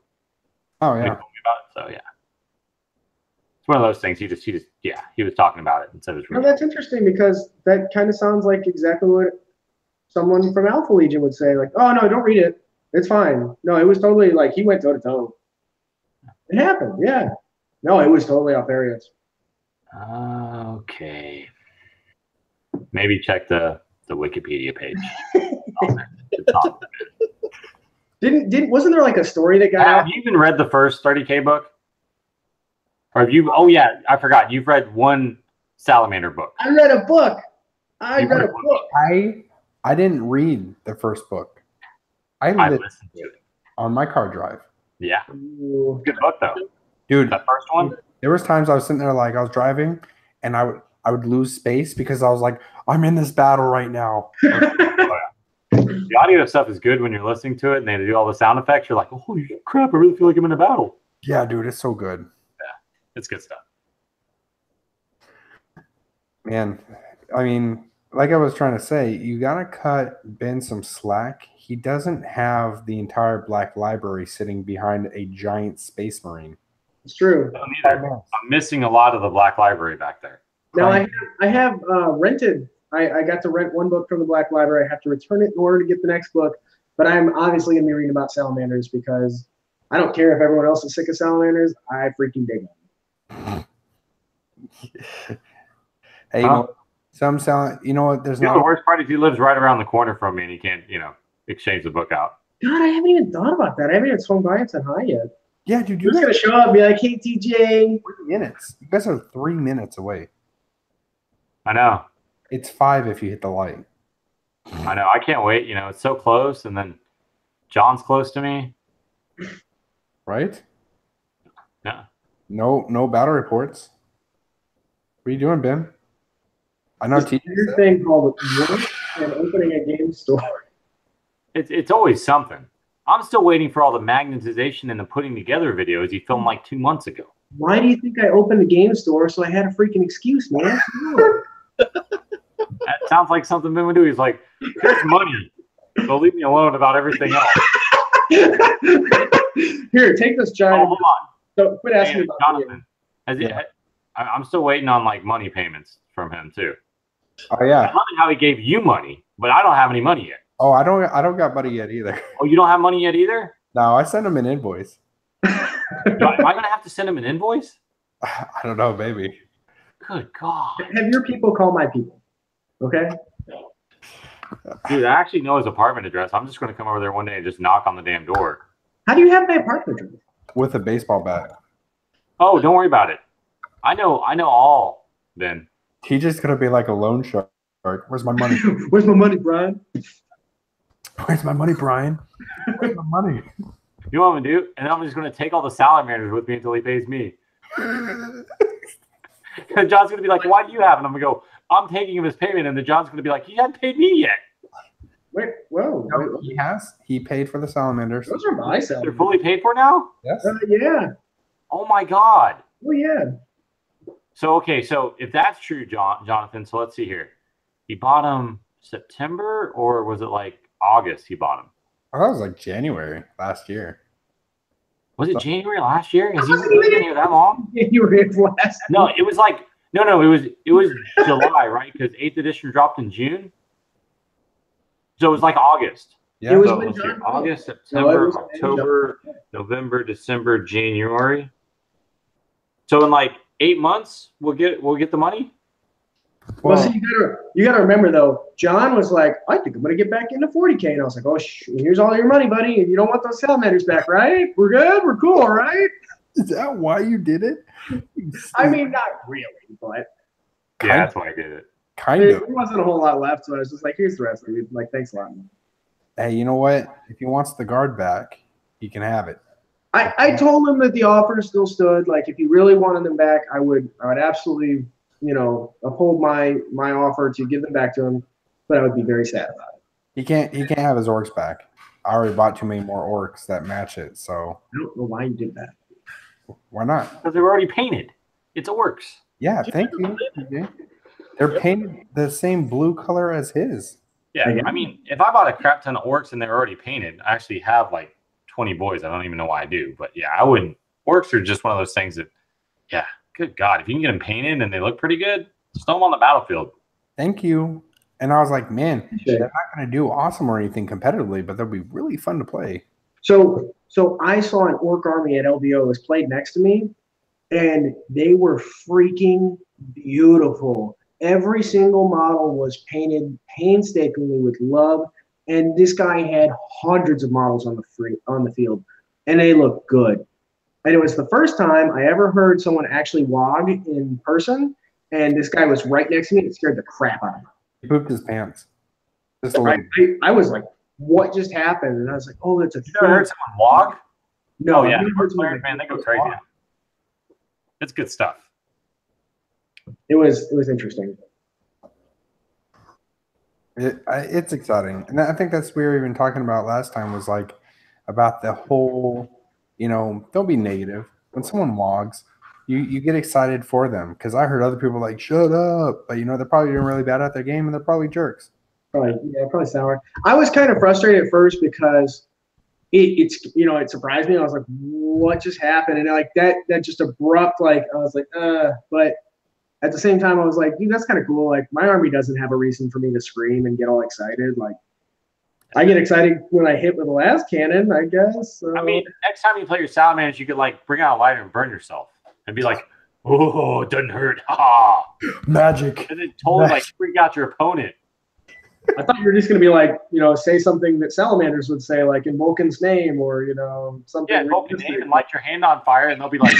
Oh yeah. He told me about it, so yeah. It's one of those things. He was talking about it and said it was Oh, that's interesting because that kind of sounds like exactly what someone from Alpha Legion would say. Like, oh no, don't read it. It's fine. No, it was totally like he went toe to toe. It happened, yeah. No, it was totally Alfarius. Okay. Maybe check the Wikipedia page. Wasn't there like a story that got out? Have you even read the first 30K book? Or have you? Oh yeah, I forgot. You've read one Salamander book. I read a book. I read a book. I didn't read the first book. I listened to it on my car drive. Yeah. Good book though. Dude, that first one. There was times I was sitting there like I was driving and I would lose space because I was like, I'm in this battle right now. The audio stuff is good when you're listening to it and they do all the sound effects. You're like, oh, holy crap, I really feel like I'm in a battle. Yeah, dude, it's so good. Yeah, it's good stuff. Man, I mean, like I was trying to say, you got to cut Ben some slack. He doesn't have the entire Black Library sitting behind a giant Space Marine. It's true. I'm missing a lot of the Black Library back there. Now, I have rented. I got to rent one book from the Black Library. I have to return it in order to get the next book. But I'm obviously going to be reading about salamanders because I don't care if everyone else is sick of salamanders. I freaking dig them. Hey, you know what? There's not. The worst part is he lives right around the corner from me and he can't, exchange the book out. God, I haven't even thought about that. I haven't even swung by and said hi yet. Yeah, dude. You're just going to show up and be like, hey, TJ. 3 minutes. You guys are 3 minutes away. I know. It's 5 if you hit the light. I know. I can't wait. You know, it's so close, and then John's close to me. Right? Yeah. No battle reports. What are you doing, Ben? I know This weird thing called work and opening a game store. It's always something. I'm still waiting for all the magnetization and the putting together videos you filmed like 2 months ago. Why do you think I opened a game store? So I had a freaking excuse, man. That sounds like something Ben would do. He's like, here's money. So leave me alone about everything else. Here, take this Oh, giant. hold on. So quit asking me about Jonathan, I'm still waiting on like money payments from him too. Oh yeah. I love how he gave you money, but I don't have any money yet. Oh, I don't got money yet either. Oh, you don't have money yet either? No, I sent him an invoice. Am I going to have to send him an invoice? I don't know, maybe. Good God. Have your people call my people, okay? Dude, I actually know his apartment address. I'm just going to come over there one day and just knock on the damn door. How do you have my apartment address? With a baseball bat. Oh, don't worry about it. I know all, Ben. He's just gonna be like a loan shark. Where's my money? Where's my money, Brian? Where's my money, Brian? Where's my money? You know what I'm going to do? And I'm just going to take all the salamanders with me until he pays me. And John's going to be like, why do you have it? And I'm going to go, I'm taking him his payment. And then John's going to be like, he hasn't paid me yet. Wait, whoa. No, he has. He paid for the salamanders. Those are my They're salaries. fully paid for now? Yes. Yeah. Oh, my God. Oh, yeah. So, okay, so if that's true, Jonathan, so let's see here. He bought him September, or was it like August he bought him? I thought it was like January last year. Was it January last year? Has he wasn't been even- here that long? You were in last. No, it was like it was July, right? Because 8th edition dropped in June. So it was like August. Yeah. It was So when let's see, John- August, No, it September, was- October, November, December, January. So in like 8 months, we'll get the money. Well, Well, see, you gotta remember though. John was like, "I think I'm gonna get back into 40K," and I was like, "Oh, here's all your money, buddy, and you don't want those salamanders back, right? We're good, we're cool, right?" is that why you did it? I mean, not really, but Yeah, that's why I did it. Kind there of. wasn't a whole lot left, so I was just like, "Here's the rest of it." Like, thanks a lot. Hey, you know what? If he wants the guard back, he can have it. I told him that the offer still stood. Like, if he really wanted them back, I would absolutely, uphold my offer to give them back to him. But I would be very sad about it. He can't have his orcs back. I already bought too many more orcs that match it, so I don't know why you did that. why not? Because they were already painted. It's a works. Yeah, thank you. Okay. They're painted the same blue color as his. Yeah, Okay. I mean, if I bought a crap ton of orcs and they're already painted, I actually have like 20 boys. I don't even know why I do, but yeah, I wouldn't. Orcs are just one of those things that, yeah, good God, if you can get them painted and they look pretty good, just throw them on the battlefield. Thank you. And I was like, man, Okay. they're not going to do awesome or anything competitively, but they'll be really fun to play. So I saw an orc army at LVO was played next to me, and they were freaking beautiful. Every single model was painted painstakingly with love, and this guy had hundreds of models on the field, and they looked good. And it was the first time I ever heard someone actually WOG in person, and this guy was right next to me. It scared the crap out of me. He pooped his pants. Just a little. I was like, "What just happened?" And I was like, "Oh, that's a You never heard someone log? No, Oh, yeah. I've never heard someone Players, man, they go crazy. It's good stuff. It was interesting. It's exciting. And I think that's what we were even talking about last time was like about the whole, don't be negative. When someone logs, you get excited for them. Because I heard other people like, shut up. But, they're probably doing really bad at their game and they're probably jerks. Probably sour. I was kind of frustrated at first because it surprised me. I was like, what just happened? And like that just abrupt, like, I was like, but at the same time, I was like, dude, that's kind of cool. Like, my army doesn't have a reason for me to scream and get all excited. Like, I get excited when I hit with the last cannon, I guess. So. I mean, next time you play your salamanders, you could like bring out a lighter and burn yourself and be like, oh, it doesn't hurt. Ha! Magic. And then totally like freak out your opponent. I thought you were just going to be like, say something that salamanders would say, like in Vulcan's name or, something. Yeah, Vulcan's name and light your hand on fire and they'll be like,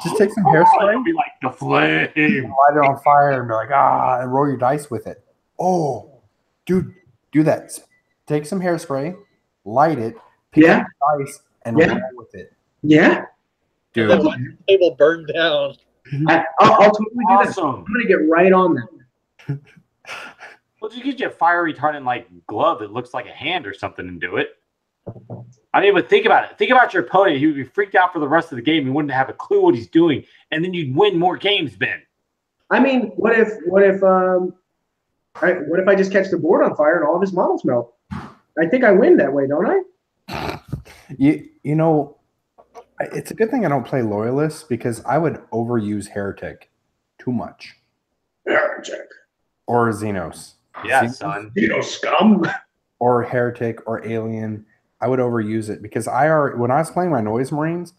Just take some hairspray, It'll be like the flame. light it on fire, and be like, and roll your dice with it. Oh, Dude, do that. Take some hairspray, light it, pick up the dice, and roll with it. Yeah. Dude. And then watch the table burn down. I'll totally do this. Awesome. I'm gonna get right on that. Well, just get you a fire retardant like glove that looks like a hand or something and do it. I mean, but think about it. Think about your opponent. He would be freaked out for the rest of the game. He wouldn't have a clue what he's doing, and then you'd win more games, Ben. I mean, what if I just catch the board on fire and all of his models melt? I think I win that way, don't I? You know, it's a good thing I don't play Loyalist because I would overuse Heretic too much. Heretic. Or Xenos. Yeah, son. Xenos scum. Or Heretic or Alien. I would overuse it because when I was playing my Noise Marines,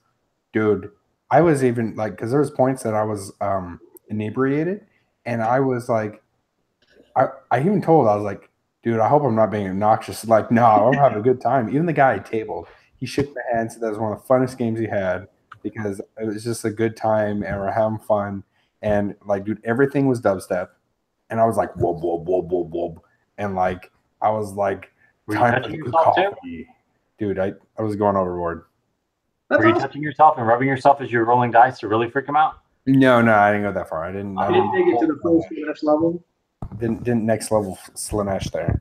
dude, I was even like, because there was points that I was inebriated, and I was like, I even told, I was like, dude, I hope I'm not being obnoxious. Like, no, I'm having a good time. Even the guy at table, he shook my hand, said that was one of the funnest games he had because it was just a good time and we're having fun. And like, dude, everything was dubstep. And I was like, whoa, whoa, whoa, whoa, whoa. And like, I was like, Were you time touching for yourself too? coffee. Dude, I was going overboard. That's Were you awesome. touching yourself and rubbing yourself as you were rolling dice to really freak him out? No, I didn't go that far. I didn't Take it to the full Slanesh level. Didn't next level Slanesh there.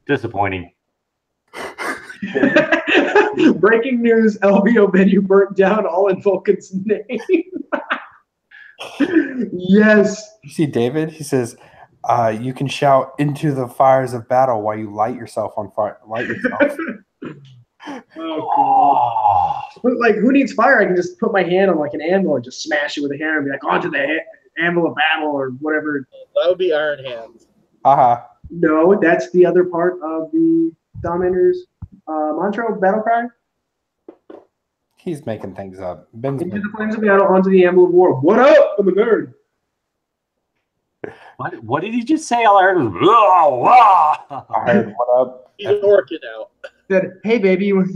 Disappointing. Breaking news: LVO venue burnt down, all in Vulcan's name. Yes. You see David? He says, you can shout into the fires of battle while you light yourself on fire. Light yourself. Oh, But like, who needs fire? I can just put my hand on like an anvil and just smash it with a hammer and be like, onto the anvil of battle or whatever. That would be Iron Hands. Haha. No, that's the other part of the Dominator's mantra, battle cry. He's making things up. Ben's Into the flames of battle, onto the anvil of war. What up? I'm a nerd. what did he just say? All I heard was, "Whoa, whoa." I heard what up. He's working out. Said, hey baby, you want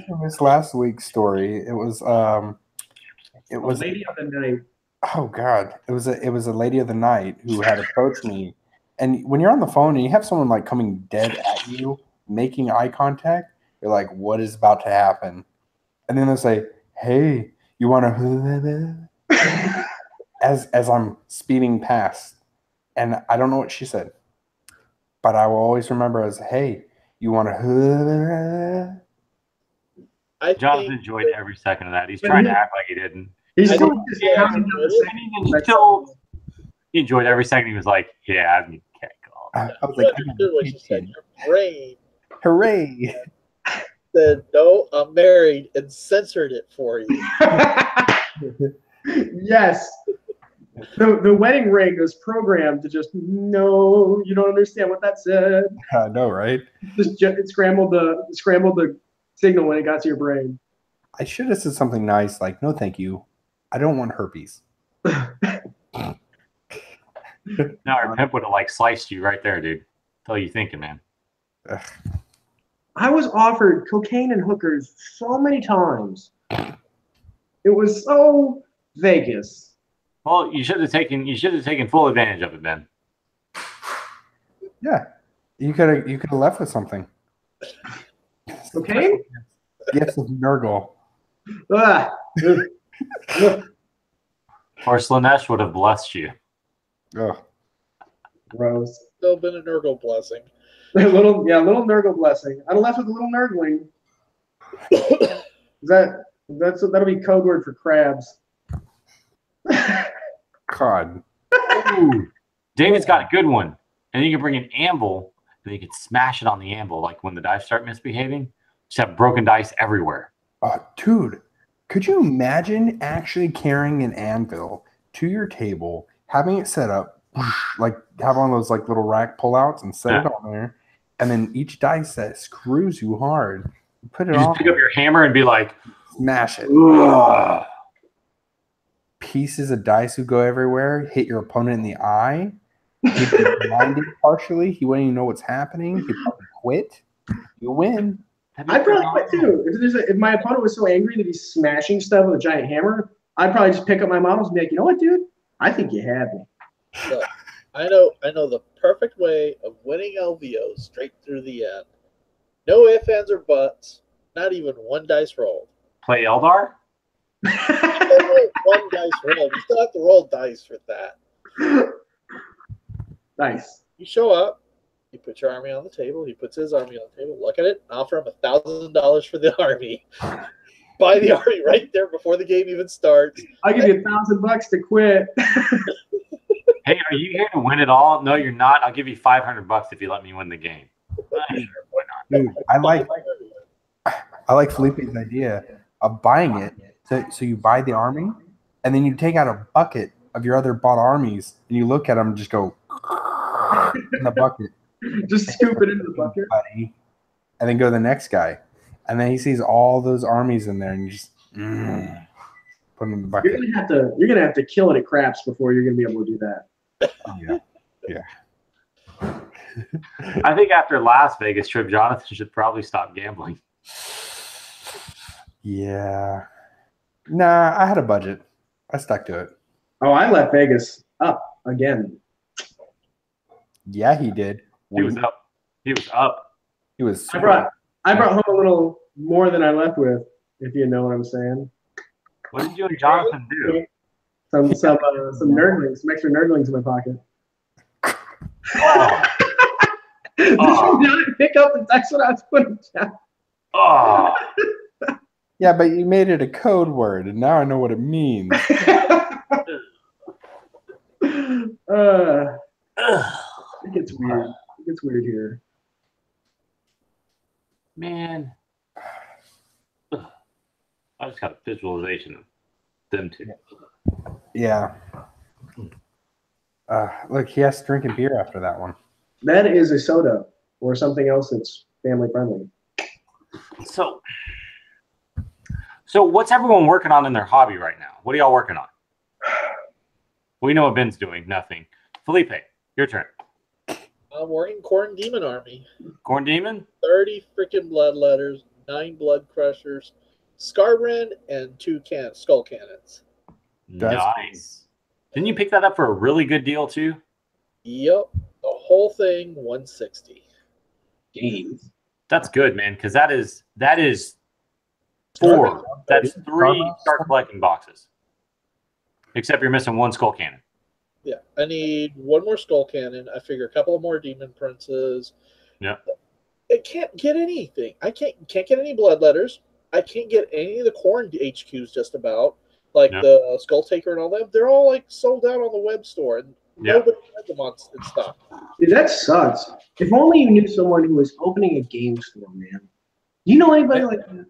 From this last week's story, it was Lady of the Night. oh god, it was a lady of the night who had approached me, and when you're on the phone and you have someone like coming dead at you, making eye contact, you're like, what is about to happen? And then they'll say, hey, you want to as I'm speeding past, and I don't know what she said, but I will always remember as, hey, you want to Jonathan enjoyed every second of that. He's trying to act like he didn't. He's I still think- just yeah, counting down the And seconds. he still he enjoyed every second. He was like, "Yeah, I mean, okay, cool." I was You like, understood what she said. Your brain hooray. said, no, I'm married, and censored it for you. Yes. The wedding ring was programmed to just, no, you don't understand what that said. I know, right? It scrambled the signal when it got to your brain. I should have said something nice like, no, thank you. I don't want herpes. No, our pimp would have like sliced you right there, dude. Tell you thinking, man. Ugh. I was offered cocaine and hookers so many times. It was so Vegas. Well, you should have taken full advantage of it, Ben. Yeah. You could have left with something. Cocaine? Gifts of Nurgle. Ah. Or Slanesh would have blessed you. Ugh. Gross. Still been a Nurgle blessing. little Nurgle blessing. I left with a little Nurgling. That'll be code word for crabs. God. Ooh, David's got a good one. And you can bring an anvil and you can smash it on the anvil, like when the dice start misbehaving. Just have broken dice everywhere. Dude, could you imagine actually carrying an anvil to your table, having it set up, like have one of those like little rack pullouts and set it on there, and then each dice set screws you hard. You put it You on, just pick up your hammer and be like, smash it. ugh. Pieces of dice would go everywhere, hit your opponent in the eye. He'd be blinded partially. He wouldn't even know what's happening. He'd probably quit. You win. I'd probably quit too. If my opponent was so angry that he's smashing stuff with a giant hammer, I'd probably just pick up my models and be like, you know what, dude? I think you had me. Look, I know the perfect way of winning LVO straight through the end. No ifs, ands, or buts. Not even one dice rolled. Play Eldar? One dice rolled. You still have to roll dice for that. Nice. You show up. You put your army on the table. He puts his army on the table. Look at it. Offer him $1,000 for the army. Buy the army right there before the game even starts. I'll give you $1,000 to quit. Hey, are you here to win it all? No, you're not. I'll give you $500 if you let me win the game. Sure, why not? Dude, I like Felipe's idea of buying it. So you buy the army, and then you take out a bucket of your other bought armies, and you look at them and just go in the bucket. Just scoop it into the bucket. Buddy, and then go to the next guy. And then he sees all those armies in there, and you just put them in the bucket. You're gonna have to kill it at craps before you're gonna be able to do that. Yeah. I think after Las Vegas trip, Jonathan should probably stop gambling. Yeah. Nah, I had a budget. I stuck to it. Oh, I left Vegas up again. Yeah, he did. He was up. He was up. He was. I brought home a little more than I left with, if you know what I'm saying. What did you and Jonathan do? Some nerdlings, some extra nerdlings in my pocket. Oh. Did you not pick up the text when I was putting down? Oh. Yeah, but you made it a code word, and now I know what it means. It gets weird. It gets weird here. Man. I just got a visualization of them two. Yeah. Look, he has to drink a beer after that one. That is a soda or something else that's family friendly. So what's everyone working on in their hobby right now? What are y'all working on? We know what Ben's doing. Nothing. Felipe, your turn. I'm working Corn Demon Army. Corn Demon? 30 freaking blood letters, 9 blood crushers, Scarbrand, and 2 skull cannons. Nice. Didn't you pick that up for a really good deal too? Yep. The whole thing, 160. Jeez. That's good, man, because that is 4. That's 3 start collecting boxes. Except you're missing 1 skull cannon. Yeah, I need 1 more skull cannon. I figure a couple of more demon princes. Yeah. I can't get anything. I can't get any blood letters. I can't get any of the corn HQs just about. Like the Skull Taker and all that. They're all like sold out on the web store, and nobody had them on in stock. Dude, that sucks. If only you knew someone who was opening a game store, man. You know anybody like that?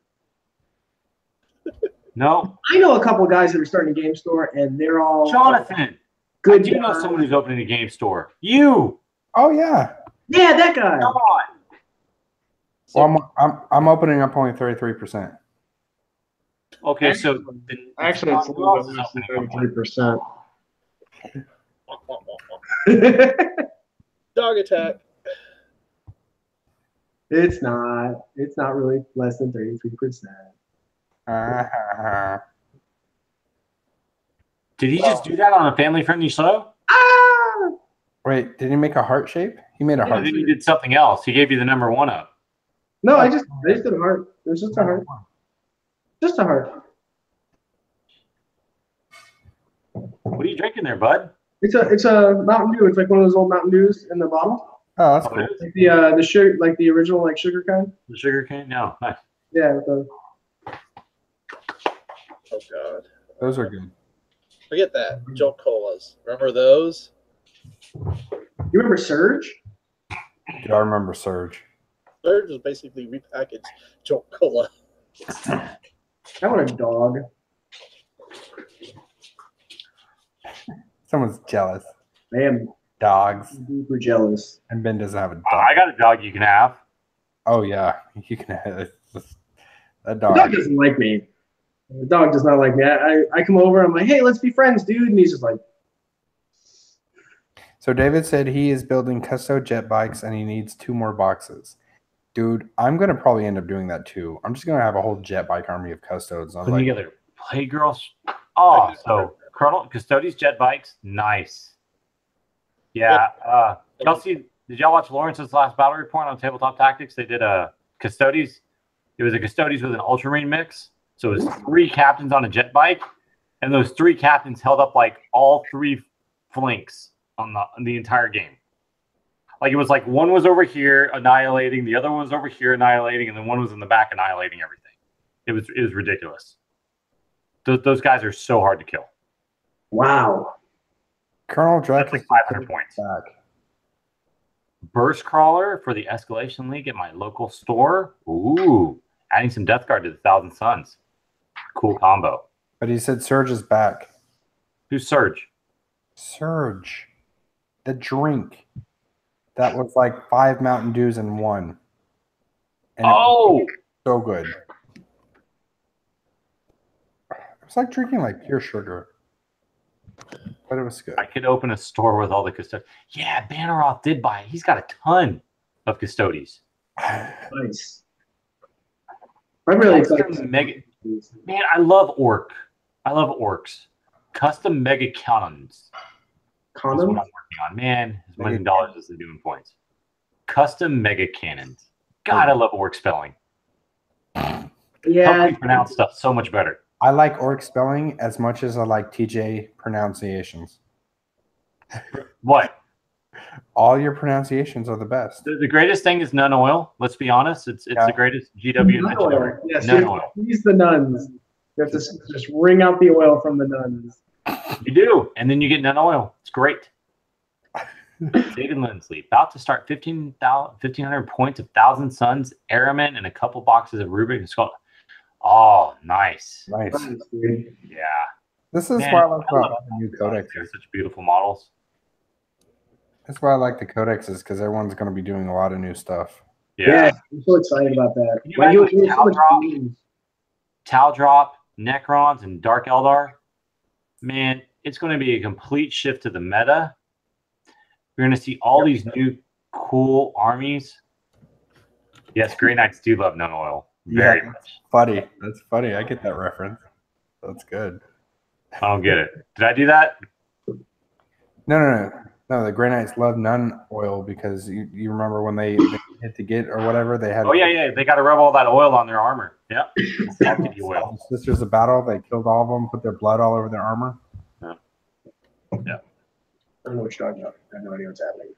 No. I know a couple of guys that are starting a game store, and they're all Jonathan. good. I do know someone who's opening a game store. You. Oh yeah. Yeah, that guy. Come on. Well, I'm opening up only 33%. Okay, so Actually, it's a little bit less than 33%. Dog attack. It's not. It's not really less than 33%. Did he just do that on a family-friendly show? Ah! Wait, did he make a heart shape? He made a I heart think he shape. did something else. He gave you the number 1 up. No, I just did a heart. It was just a heart. Just a heart. What are you drinking there, bud? It's a Mountain Dew. It's like one of those old Mountain Dews in the bottle. Oh, that's Oh, cool. it is? Like the sugar, like the original like sugar kind. The sugar cane? No. Nice. Yeah. With the, Oh god. Those are good. Forget that. Jolt Colas. Remember those? you remember Surge? Yeah, I remember Surge. Surge is basically repackaged Jolt Cola. I want a dog. Someone's jealous. I am Dogs. super jealous. And Ben doesn't have a dog. I got a dog you can have. Oh yeah, you can have a The dog. dog doesn't like me. The dog does not like me. I come over. I'm like, hey, let's be friends, dude. And he's just like, So David said he is building custo jet bikes and he needs 2 more boxes. Dude, I'm gonna probably end up doing that too. I'm just gonna have a whole jet bike army of custodes. I'm Putting like, together Playgirls. Oh, so Colonel Custodes jet bikes, nice. Yeah. Y'all see? Did y'all watch Lawrence's last battle report on Tabletop Tactics? They did a Custodes. It was a Custodes with an Ultramarine mix. So it was 3 captains on a jet bike, and those 3 captains held up like all 3 flanks on the entire game. Like it was like one was over here annihilating, the other one was over here annihilating, and then one was in the back annihilating everything. It was ridiculous. Those guys are so hard to kill. Wow. Colonel Drek That's like is 500 points. back. Burst Crawler for the Escalation League at my local store. Ooh, adding some Death Guard to the Thousand Suns. Cool combo. But he said Surge is back. Who's Surge? Surge. The drink. That was like 5 Mountain Dews in one. And it was so good. It was like drinking like pure sugar. But it was good. I could open a store with all the custodies. Yeah, Banneroth did buy it. He's got a ton of custodies. Nice. I'm really excited. Man, I love Orc. I love Orcs. Custom mega cannons. That's what I'm Condoms? working on. Man, as many dollars as they're doing points. Custom mega cannons. God, I love Orc spelling. Help Yeah. me pronounce stuff so much better. I like orc spelling as much as I like TJ pronunciations. What? All your pronunciations are the best. The greatest thing is nun oil. Let's be honest. It's the greatest GW Nun invention oil. ever. Yes, Nun you oil. use the nuns. You have to just wring out the oil from the nuns. You do. And then you get nun oil. It's great. David Lindsley, about to start 1,500 points of Thousand Suns, Airmen, and a couple boxes of Rubik and Skull. Oh, nice. Nice. Nice, dude. Yeah. This is Man, why I like I love about the new codexes. They're such beautiful models. That's why I like the codexes, because everyone's going to be doing a lot of new stuff. Yeah. I'm so excited about that. Can you Like, imagine it was so much Taldraw? games. Tal Drop, Necrons, and Dark Eldar. Man, it's going to be a complete shift to the meta. You're going to see all these new cool armies. Yes, Grey Knights do love nun oil. Very Yeah. much. Funny. That's funny. I get that reference. That's good. I don't get it. Did I do that? No, the Grey Knights love nun oil because you remember when they hit the gate or whatever, they had Oh, yeah. They got to rub all that oil on their armor. Yeah. Salty oil. Sisters of Battle. They killed all of them, put their blood all over their armor. I don't know what you're talking about. I have no idea what's happening.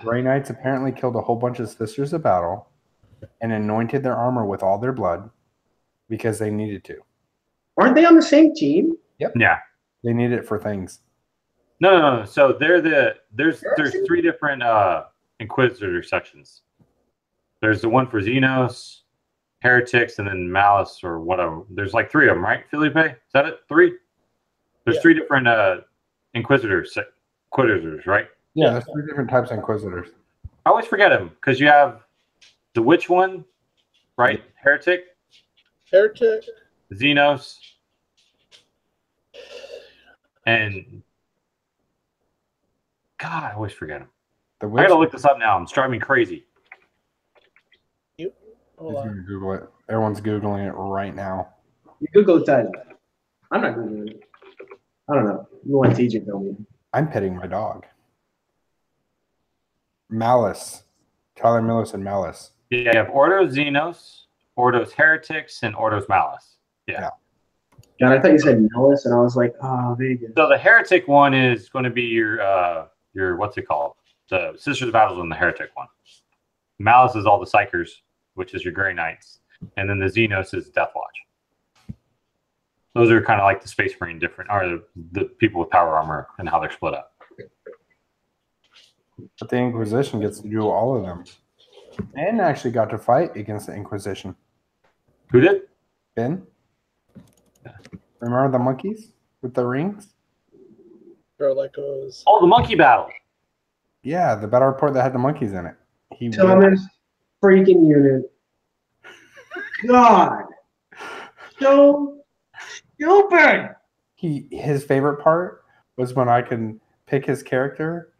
Grey Knights apparently killed a whole bunch of Sisters of Battle and anointed their armor with all their blood because they needed to. Aren't they on the same team? Yeah. They need it for things. No. So there's 3 different Inquisitor sections. There's the one for Xenos, Heretics, and then Malice or whatever. There's like 3 of them, right, Felipe? Is that it? 3? There's 3 different Inquisitors, right? Yeah, there's 3 different types of Inquisitors. I always forget them because you have the witch one, right? Heretic, Xenos, and God, I always forget them. The I witch, gotta look this up now. It's driving me crazy. Hold He's on. gonna Google it. Everyone's Googling it right now. You Google it, Tyler. I'm not Googling it. I don't know. You want TJ to tell me. I'm petting my dog. Malice. Tyler Miller said Malice. Yeah, you have Ordos Xenos, Ordos Heretics, and Ordos Malice. Yeah. God, I thought you said Nellis, and I was like, oh, Vegas. So the Heretic one is going to be your what's it called? The Sisters of Battles on the Heretic one. Malice is all the Psychers, which is your Grey Knights, and then the Xenos is Death Watch. Those are kind of like the Space Marine different, or the people with power armor and how they're split up. But the Inquisition gets to do all of them. Ben actually got to fight against the Inquisition. Who did? Ben? Remember the monkeys with the rings? Girl that goes. Oh, the monkey battle. Yeah, the battle report that had the monkeys in it. He Thomas freaking unit. God. So stupid. his favorite part was when I could pick his character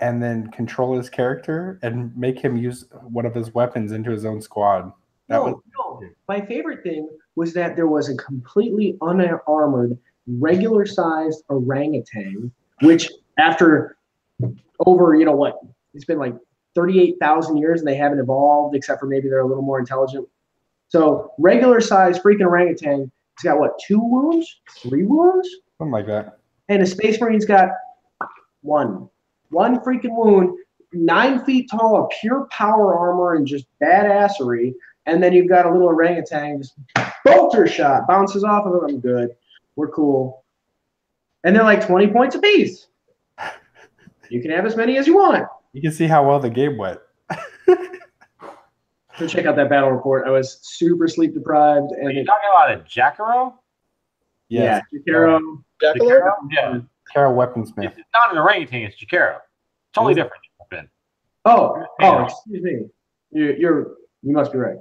and then control his character and make him use one of his weapons into his own squad. No. My favorite thing was that there was a completely unarmored, regular-sized orangutan, which after over, it's been like 38,000 years and they haven't evolved except for maybe they're a little more intelligent. So regular-sized freaking orangutan, it's got what, 2 wounds? 3 wounds? Something like that. And a Space Marine's got one freaking wound, 9 feet tall, of pure power armor and just badassery. And then you've got a little orangutan, just bolter shot, bounces off of it. I'm good. We're cool. And they're like 20 points apiece. You can have as many as you want. You can see how well the game went. So check out that battle report. I was super sleep deprived. And Are you talking about a Jacaro? Yes. Yeah, Jacaro. Jackalope? Yeah. Jacaro Weaponsmith. It's not an orangutan, it's Jacaro. Totally different. Ben. Oh, excuse me. You must be right.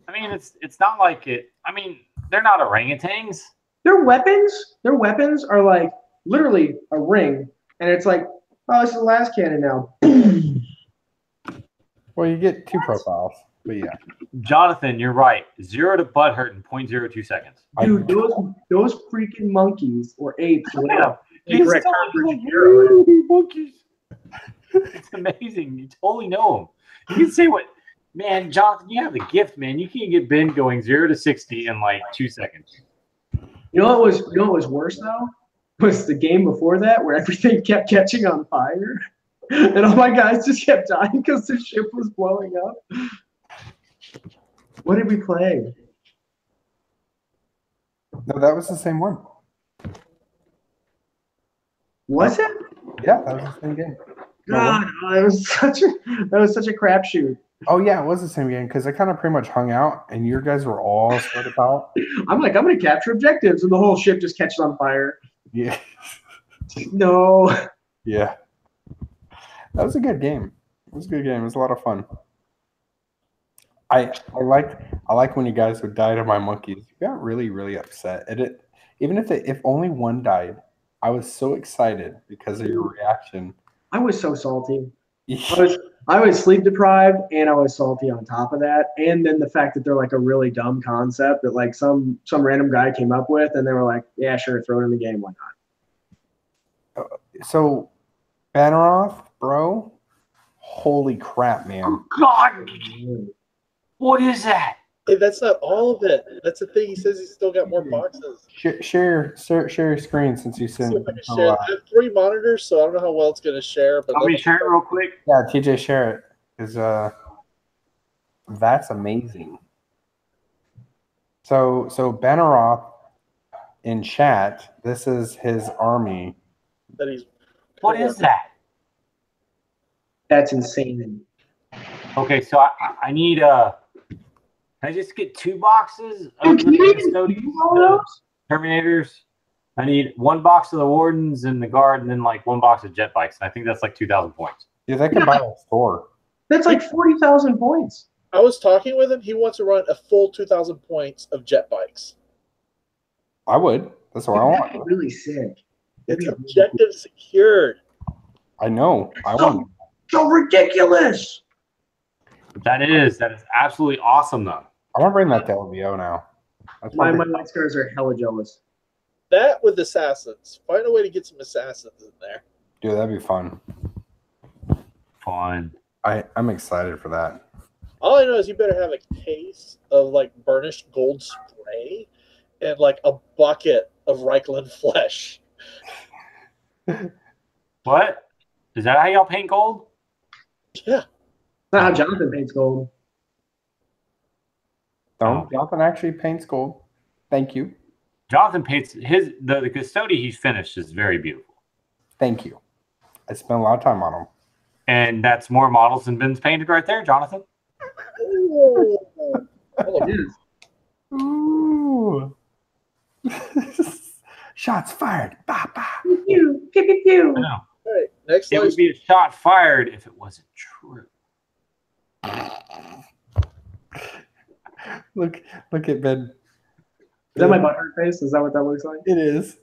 I mean, it's not like it. I mean, they're not orangutans. Their weapons are like literally a ring, and it's like, oh, it's the last cannon now. Well, you get 2 profiles, but yeah. Jonathan, you're right. 0 to butthurt in 0.02 seconds. Dude, those freaking monkeys or apes, or whatever. He's Correct so term for Jacaro. monkeys. It's amazing. You totally know them. You can say what, man, Jonathan, you have the gift, man. You can get Ben going 0 to 60 in like 2 seconds. You know what was worse though? Was the game before that where everything kept catching on fire. And all my guys just kept dying because the ship was blowing up. What did we play? No, that was the same one. Was it? Yeah, that was the same game. God, that was such a crapshoot. Oh yeah, it was the same game because I kind of pretty much hung out, and you guys were all spread about. I'm like, I'm gonna capture objectives, and the whole ship just catches on fire. Yeah. No. Yeah. That was a good game. It was a good game. It was a lot of fun. I like when you guys would die to my monkeys. You got really, really upset. Even if only one died, I was so excited because of your reaction. I was so salty. I was sleep deprived and I was salty on top of that. And then the fact that they're like a really dumb concept that like some random guy came up with and they were like, yeah, sure, throw it in the game, why not? So Banneroth, bro, holy crap, man. Oh, God. What is that? Hey, that's not all of it. That's the thing. He says he's still got more boxes. Share your screen since you sent. See if I can share. I have 3 monitors, so I don't know how well it's going to share. But Let me share it real quick. Yeah, TJ, share it because that's amazing. So Banneroth in chat. This is his army. that he's. What is that? That's insane. Okay, so I need can I just get 2 boxes of the custodians, the Terminators? I need 1 box of the Wardens and the Guard, and then like 1 box of jet bikes. And I think that's like 2,000 points. Yeah, they can buy a store. That's like 40,000 points. I was talking with him. He wants to run a full 2,000 points of jet bikes. I would. That's what I want. That's really sick. It's objective secured. I know. I want. So ridiculous. That is absolutely awesome, though. I want to bring that to LVO now. That's My my white scars are hella jealous. That with assassins. Find a way to get some assassins in there. dude. That'd be fun. Fun. I'm excited for that. All I know is you better have a case of like burnished gold spray and like a bucket of Reichland flesh. What? Is that how y'all paint gold? Yeah. Not how Jonathan paints gold. No, Jonathan actually paints gold. Thank you. Jonathan paints the custodian he's finished is very beautiful. Thank you. I spent a lot of time on them. And that's more models than Ben's painted right there, Jonathan. Ooh. Oh, It is. Ooh. Shots fired. Bah, bah. Pew, pew, pew, pew, pew. I know. all right. Next It would live be a shot fired if it wasn't true. Look at Ben. Is that my butthurt face? Is that what that looks like? It is.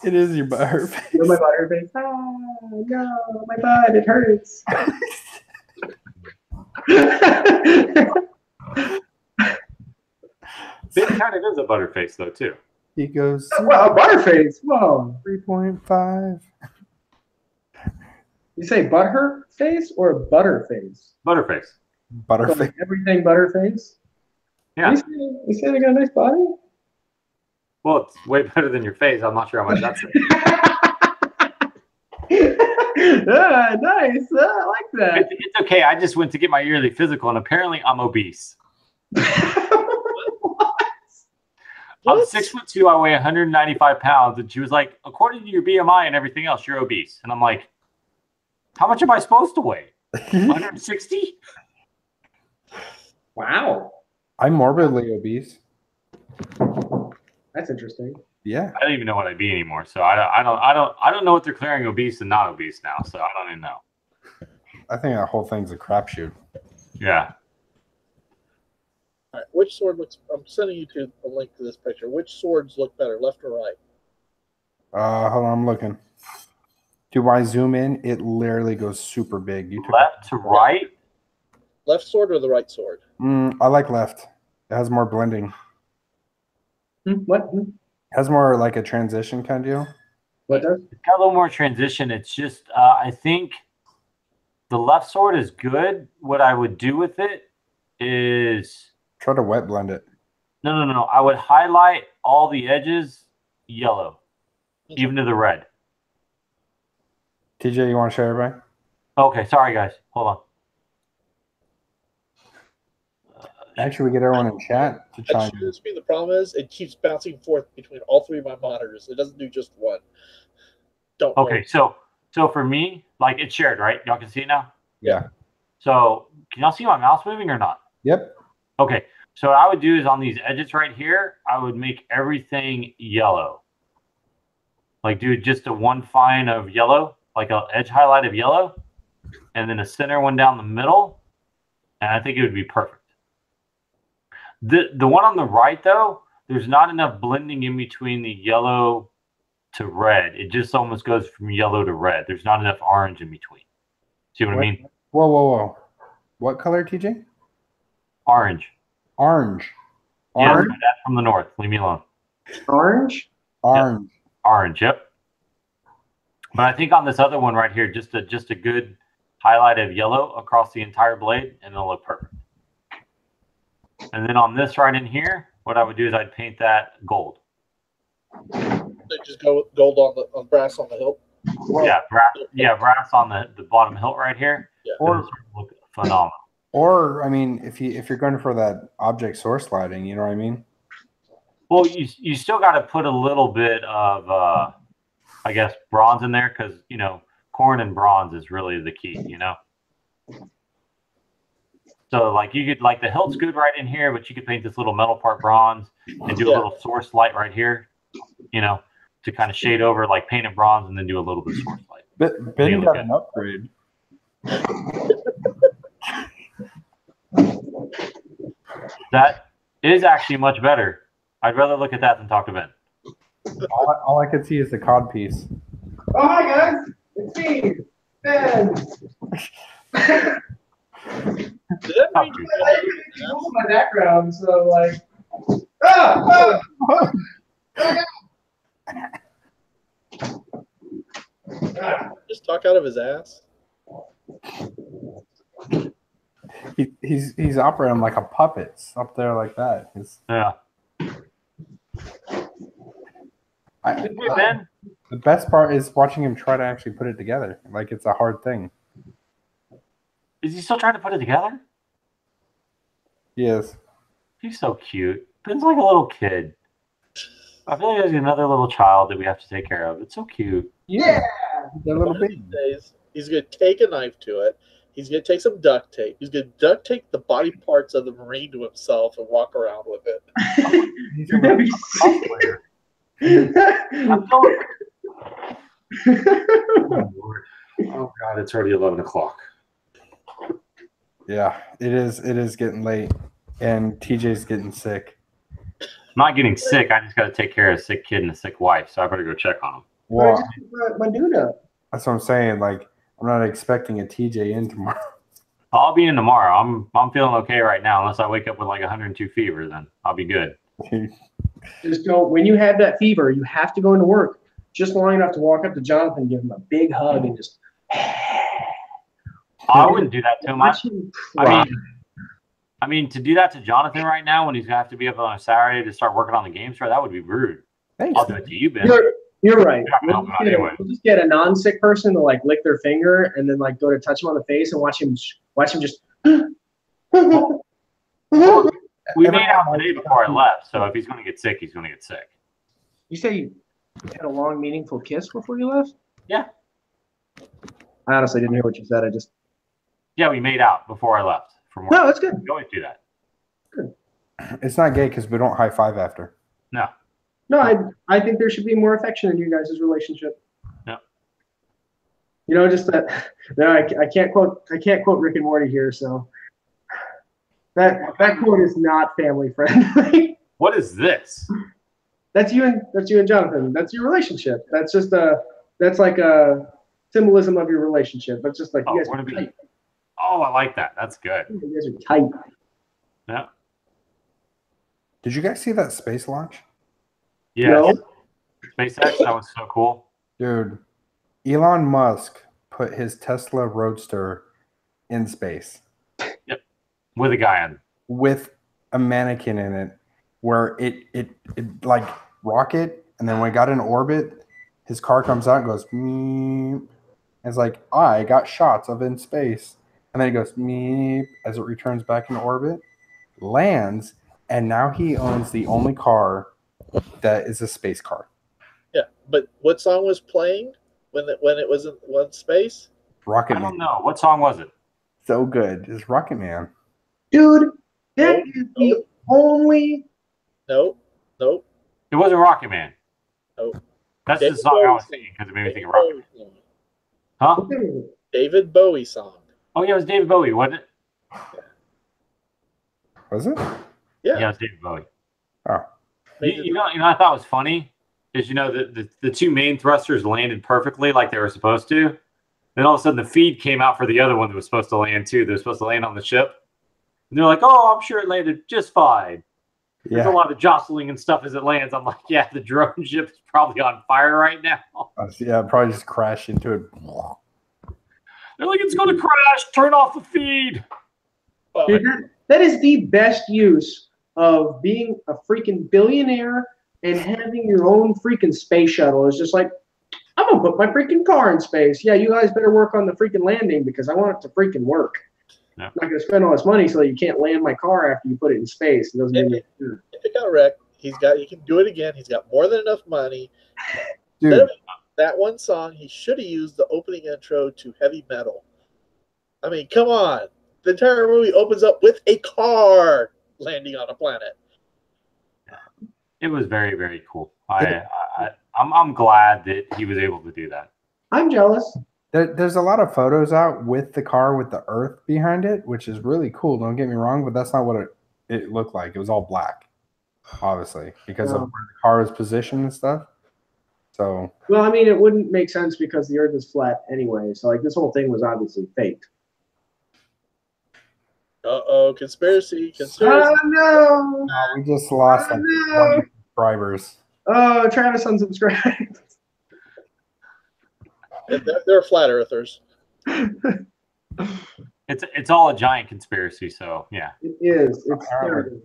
It is your butt face. Feel my butt face. Oh no, my butt, it hurts. It kind of is a butterface though too. He goes Well, butterface. Whoa. 3.5. You say butthurt face or butterface? Butterface. Butterface. Like everything butterface? Yeah. You say I got a nice body? Well, it's way better than your face. I'm not sure how much that's. Nice. I like that. It's okay. I just went to get my yearly physical, and apparently I'm obese. I'm 6'2". I weigh 195 pounds, and she was like, "According to your BMI and everything else, you're obese." And I'm like, "How much am I supposed to weigh? 160?" Wow. I'm morbidly obese. That's interesting. Yeah. I don't even know what I'd be anymore. So I don't know what they're clearing obese and not obese now. So I don't even know. I think that whole thing's a crapshoot. Yeah. All right, which sword looks? I'm sending you to a link to this picture. Which swords look better, left or right? Hold on, I'm looking. Do I zoom in? It literally goes super big. You took Left to right. Left sword or the right sword? I like left. It has more blending. What? It has more like a transition kind of deal. What does? It's got a little more transition. It's just I think the left sword is good. What I would do with it is Try to wet blend it. no. I would highlight all the edges yellow, even to the red. TJ, you want to show everybody? Okay, sorry guys. Hold on. Actually, we get everyone in chat to chime in. The problem is it keeps bouncing forth between all three of my monitors. It doesn't do just one. Don't. Okay, so for me, like it's shared, right? Y'all can see it now? Yeah. So can y'all see my mouse moving or not? Yep. Okay, so what I would do is on these edges right here, I would make everything yellow. Like do just a one fine of yellow, like an edge highlight of yellow, and then a center one down the middle, and I think it would be perfect. The one on the right, though, there's not enough blending in between the yellow to red. It just almost goes from yellow to red. There's not enough orange in between. See what I mean? Whoa. What color, TJ? Orange. Orange. Yeah, Orange. that's from the north. Leave me alone. Orange? Orange. Yep. Orange, yep. But I think on this other one right here, just a good highlight of yellow across the entire blade, and it'll look perfect. And then on this right in here, what I would do is I'd paint that gold. They just go gold on brass on the hilt. Yeah, brass on the bottom hilt right here. Yeah. Or look phenomenal. Or I mean, if you're going for that object source lighting, you know what I mean? Well, you still got to put a little bit of I guess bronze in there because corn and bronze is really the key, So like you could the hilt's good right in here, but you could paint this little metal part bronze and do a little source light right here, to kind of shade over, like paint it bronze and then do a little bit of source light. But Ben got an upgrade. That is actually much better. I'd rather look at that than talk to Ben. All I could see is the cod piece. Oh, hi, guys. It's me, Ben. My background, so like. Just talk out of his ass. He's operating like a puppet. It's up there like that. Yeah. Ben? The best part is watching him try to actually put it together. Like it's a hard thing. Is he still trying to put it together? Yes. He's so cute. Ben's like a little kid. I feel like there's another little child that we have to take care of. It's so cute. Yeah. They're little baby. He's going to take a knife to it. He's going to take some duct tape. He's going to duct tape the body parts of the Marine to himself and walk around with it. You're going to be Oh God, it's already 11 o'clock. Yeah, it is. It is getting late, and TJ's getting sick. I'm not getting sick. I just got to take care of a sick kid and a sick wife, so I better go check on him. Well, I Well, just put my dude up. that's what I'm saying. Like, I'm not expecting a TJ in tomorrow. I'll be in tomorrow. I'm feeling okay right now, unless I wake up with like 102 fever. Then I'll be good. Just go when you have that fever, you have to go into work just long enough to walk up to Jonathan, and give him a big hug, and just. I wouldn't do that to him. Watch him cry. I mean, to do that to Jonathan right now when he's gonna have to be up on a Saturday to start working on the game store, that would be rude. Thanks. I'll do it to you, Ben. You're right. Yeah, We'll just get a non-sick person to like lick their finger and then like go to touch him on the face and watch him just. We made out today before I left, so if he's gonna get sick, he's gonna get sick. You say you had a long, meaningful kiss before you left? Yeah. I honestly didn't hear what you said. Yeah, we made out before I left from work. No, that's good. We always do that. It's not gay because we don't high five after. No. No, I think there should be more affection in you guys' relationship. No. You know, just that. No, I can't quote Rick and Morty here, so that quote is not family friendly. What is this? That's you and Jonathan. That's your relationship. That's just that's like a symbolism of your relationship. That's just like you guys are tight. Oh, I like that. That's good. You guys are tight. Yeah. Did you guys see that space launch? Yeah. No. SpaceX, that was so cool. Dude, Elon Musk put his Tesla Roadster in space. Yep. With a guy on. With a mannequin in it, where it like rocket, and then when it got in orbit, his car comes out and goes meep. And it's like, I got shots of in space. And then it goes meep as it returns back into orbit, lands, and now he owns the only car that is a space car. Yeah, but what song was playing when it was in space? Rocket I Man. don't know. What song was it? So good. It's Rocket Man. Dude, that is the only. Nope. It wasn't Rocket Man. Nope. That's David the song I was Bowie thinking because it made me think of David Rocket Man. Bowie song. Huh? David Bowie song. Oh, yeah, it was David Bowie, wasn't it? Was it? Yeah. Yeah, it was David Bowie. Oh. You know, I thought was funny is, the two main thrusters landed perfectly like they were supposed to. Then all of a sudden the feed came out for the other one that was supposed to land too. They were supposed to land on the ship. And they're like, oh, I'm sure it landed just fine. There's a lot of jostling and stuff as it lands. I'm like, yeah, the drone ship is probably on fire right now. Yeah, probably just crashed into it. They're like, it's going to crash. Turn off the feed. Dude, that is the best use of being a freaking billionaire and having your own freaking space shuttle. It's just like, I'm going to put my freaking car in space. Yeah, you guys better work on the freaking landing because I want it to freaking work. Yeah. I'm not going to spend all this money so you can't land my car after you put it in space. It doesn't make sense. If it got wrecked, he can do it again. He's got more than enough money. Dude. That one song, he should have used the opening intro to Heavy Metal. I mean, come on. The entire movie opens up with a car landing on a planet. It was very, very cool. I'm glad that he was able to do that. I'm jealous. There's a lot of photos out with the car with the Earth behind it, which is really cool. Don't get me wrong, but that's not what it looked like. It was all black, obviously, because of where the car was positioned and stuff. So. Well, I mean, it wouldn't make sense because the Earth is flat anyway. So, like, this whole thing was obviously fake. Uh-oh, conspiracy. Oh, no. We just lost like 100 subscribers. Oh, Travis unsubscribed. They're flat earthers. It's all a giant conspiracy, so yeah. It is. It's terrible.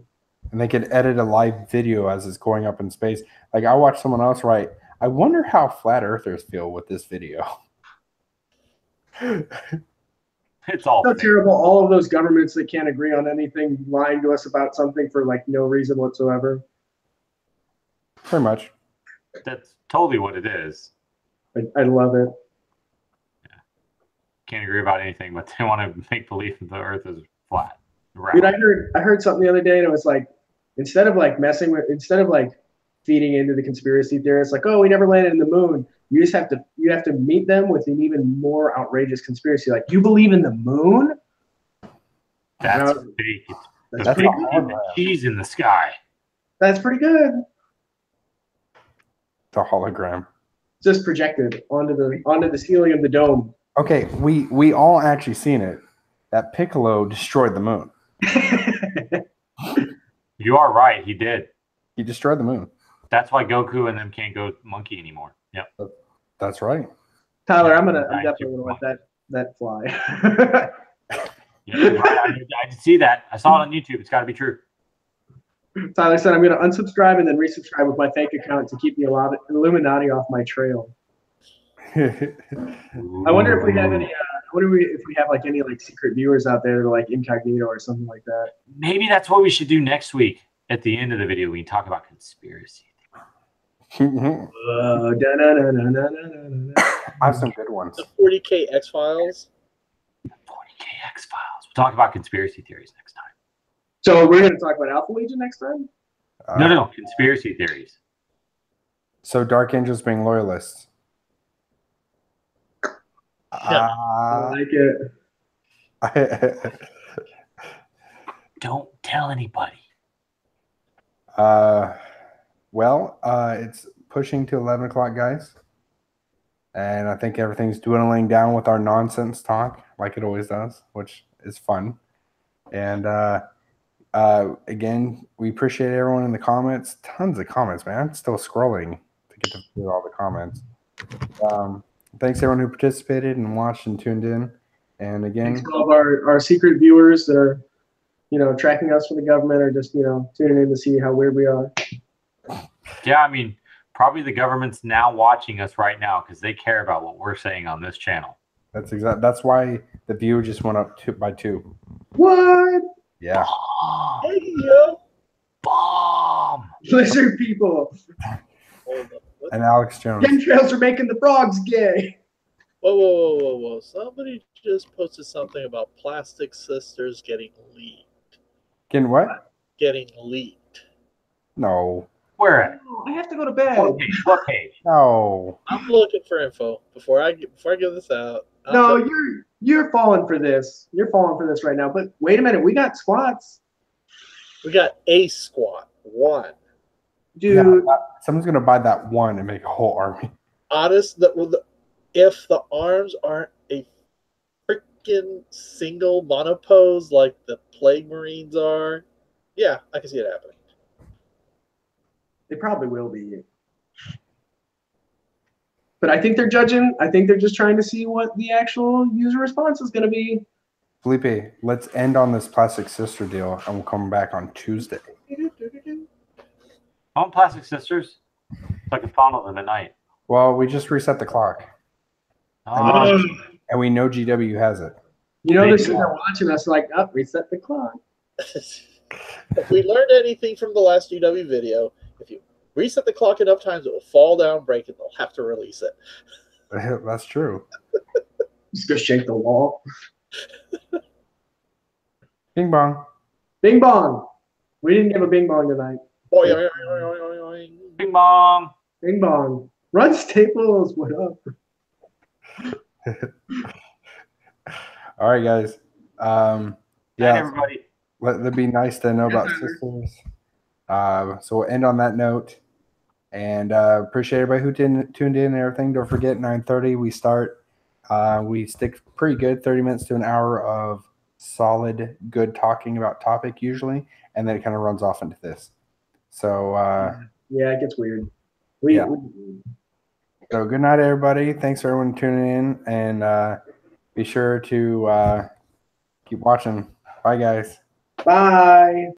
And they could edit a live video as it's going up in space. Like, I watched someone else write, I wonder how flat earthers feel with this video. It's all so terrible. All of those governments that can't agree on anything lying to us about something for like no reason whatsoever. Pretty much. That's totally what it is. I love it. Yeah. Can't agree about anything, but they want to make believe that the Earth is flat. Dude, I heard something the other day, and it was like, instead of feeding into the conspiracy theorists, like, oh, we never landed in the moon. You have to meet them with an even more outrageous conspiracy. Like, you believe in the moon? That's fake. That's fake cheese in the sky. That's pretty good. The hologram. Just projected onto the ceiling of the dome. Okay, we all actually seen it. That Piccolo destroyed the moon. You are right. He did. He destroyed the moon. That's why Goku and them can't go monkey anymore. Yep. That's right. Tyler, I'm definitely gonna let that fly. Yeah, I did see that. I saw it on YouTube. It's got to be true. Tyler said I'm gonna unsubscribe and then resubscribe with my fake account to keep the Illuminati off my trail. I wonder if we have any. If we have like any like secret viewers out there that are like incognito or something like that. Maybe that's what we should do next week. At the end of the video, we can talk about conspiracy. I have some good ones. The 40K X-Files. 40K X-Files. We'll talk about conspiracy theories next time. So we're going to talk about Alpha Legion next time? No, conspiracy theories. So Dark Angels being loyalists. I like it. Don't tell anybody. It's pushing to 11 o'clock, guys. And I think everything's dwindling down with our nonsense talk, like it always does, which is fun. And again, we appreciate everyone in the comments. Tons of comments, man. I'm still scrolling to get through all the comments. Thanks everyone who participated and watched and tuned in. And again, thanks to all of our secret viewers that are, tracking us for the government or just, tuning in to see how weird we are. Yeah, I mean, probably the government's now watching us right now because they care about what we're saying on this channel. That's why the view just went up by 2. What? Yeah. Hey, yo. Bomb. Lizard people. And Alex Jones. Chemtrails are making the frogs gay. Whoa. Somebody just posted something about Plastic Sisters getting leaked. Getting what? Getting leaked. No. Where at? Oh, I have to go to bed. What page? No. I'm looking for info before I give this out. No, you're falling for this. You're falling for this right now. But wait a minute, we got squats. We got a squat. 1. Dude. Yeah, someone's gonna buy that one and make a whole army. Honest, if the arms aren't a freaking single monopose like the Plague Marines are, yeah, I can see it happening. They probably will be. But I think they're judging. I think they're just trying to see what the actual user response is going to be. Felipe, let's end on this Plastic Sister deal and we'll come back on Tuesday. On Plastic Sisters, so I can follow them at night. Well, we just reset the clock. Oh, And we know GW has it. They're sitting there watching us like, reset the clock. If we learned anything from the last GW video, if you reset the clock enough times, it will fall down, break, and they'll have to release it. That's true. Just go shake the wall. Bing bong. Bing bong. We didn't give a bing bong tonight. Oing, oing, oing, oing, oing. bing bong. Bing bong. Run Staples. What up? All right, guys. Night, everybody. It'd be nice to know about sisters. So we'll end on that note. And appreciate everybody who tuned in and everything. Don't forget, 9:30 we start. We stick pretty good, 30 minutes to an hour of solid, good talking about topic usually, and then it kind of runs off into this. So yeah, it gets weird. So good night, everybody. Thanks for everyone tuning in, and be sure to keep watching. Bye, guys. Bye.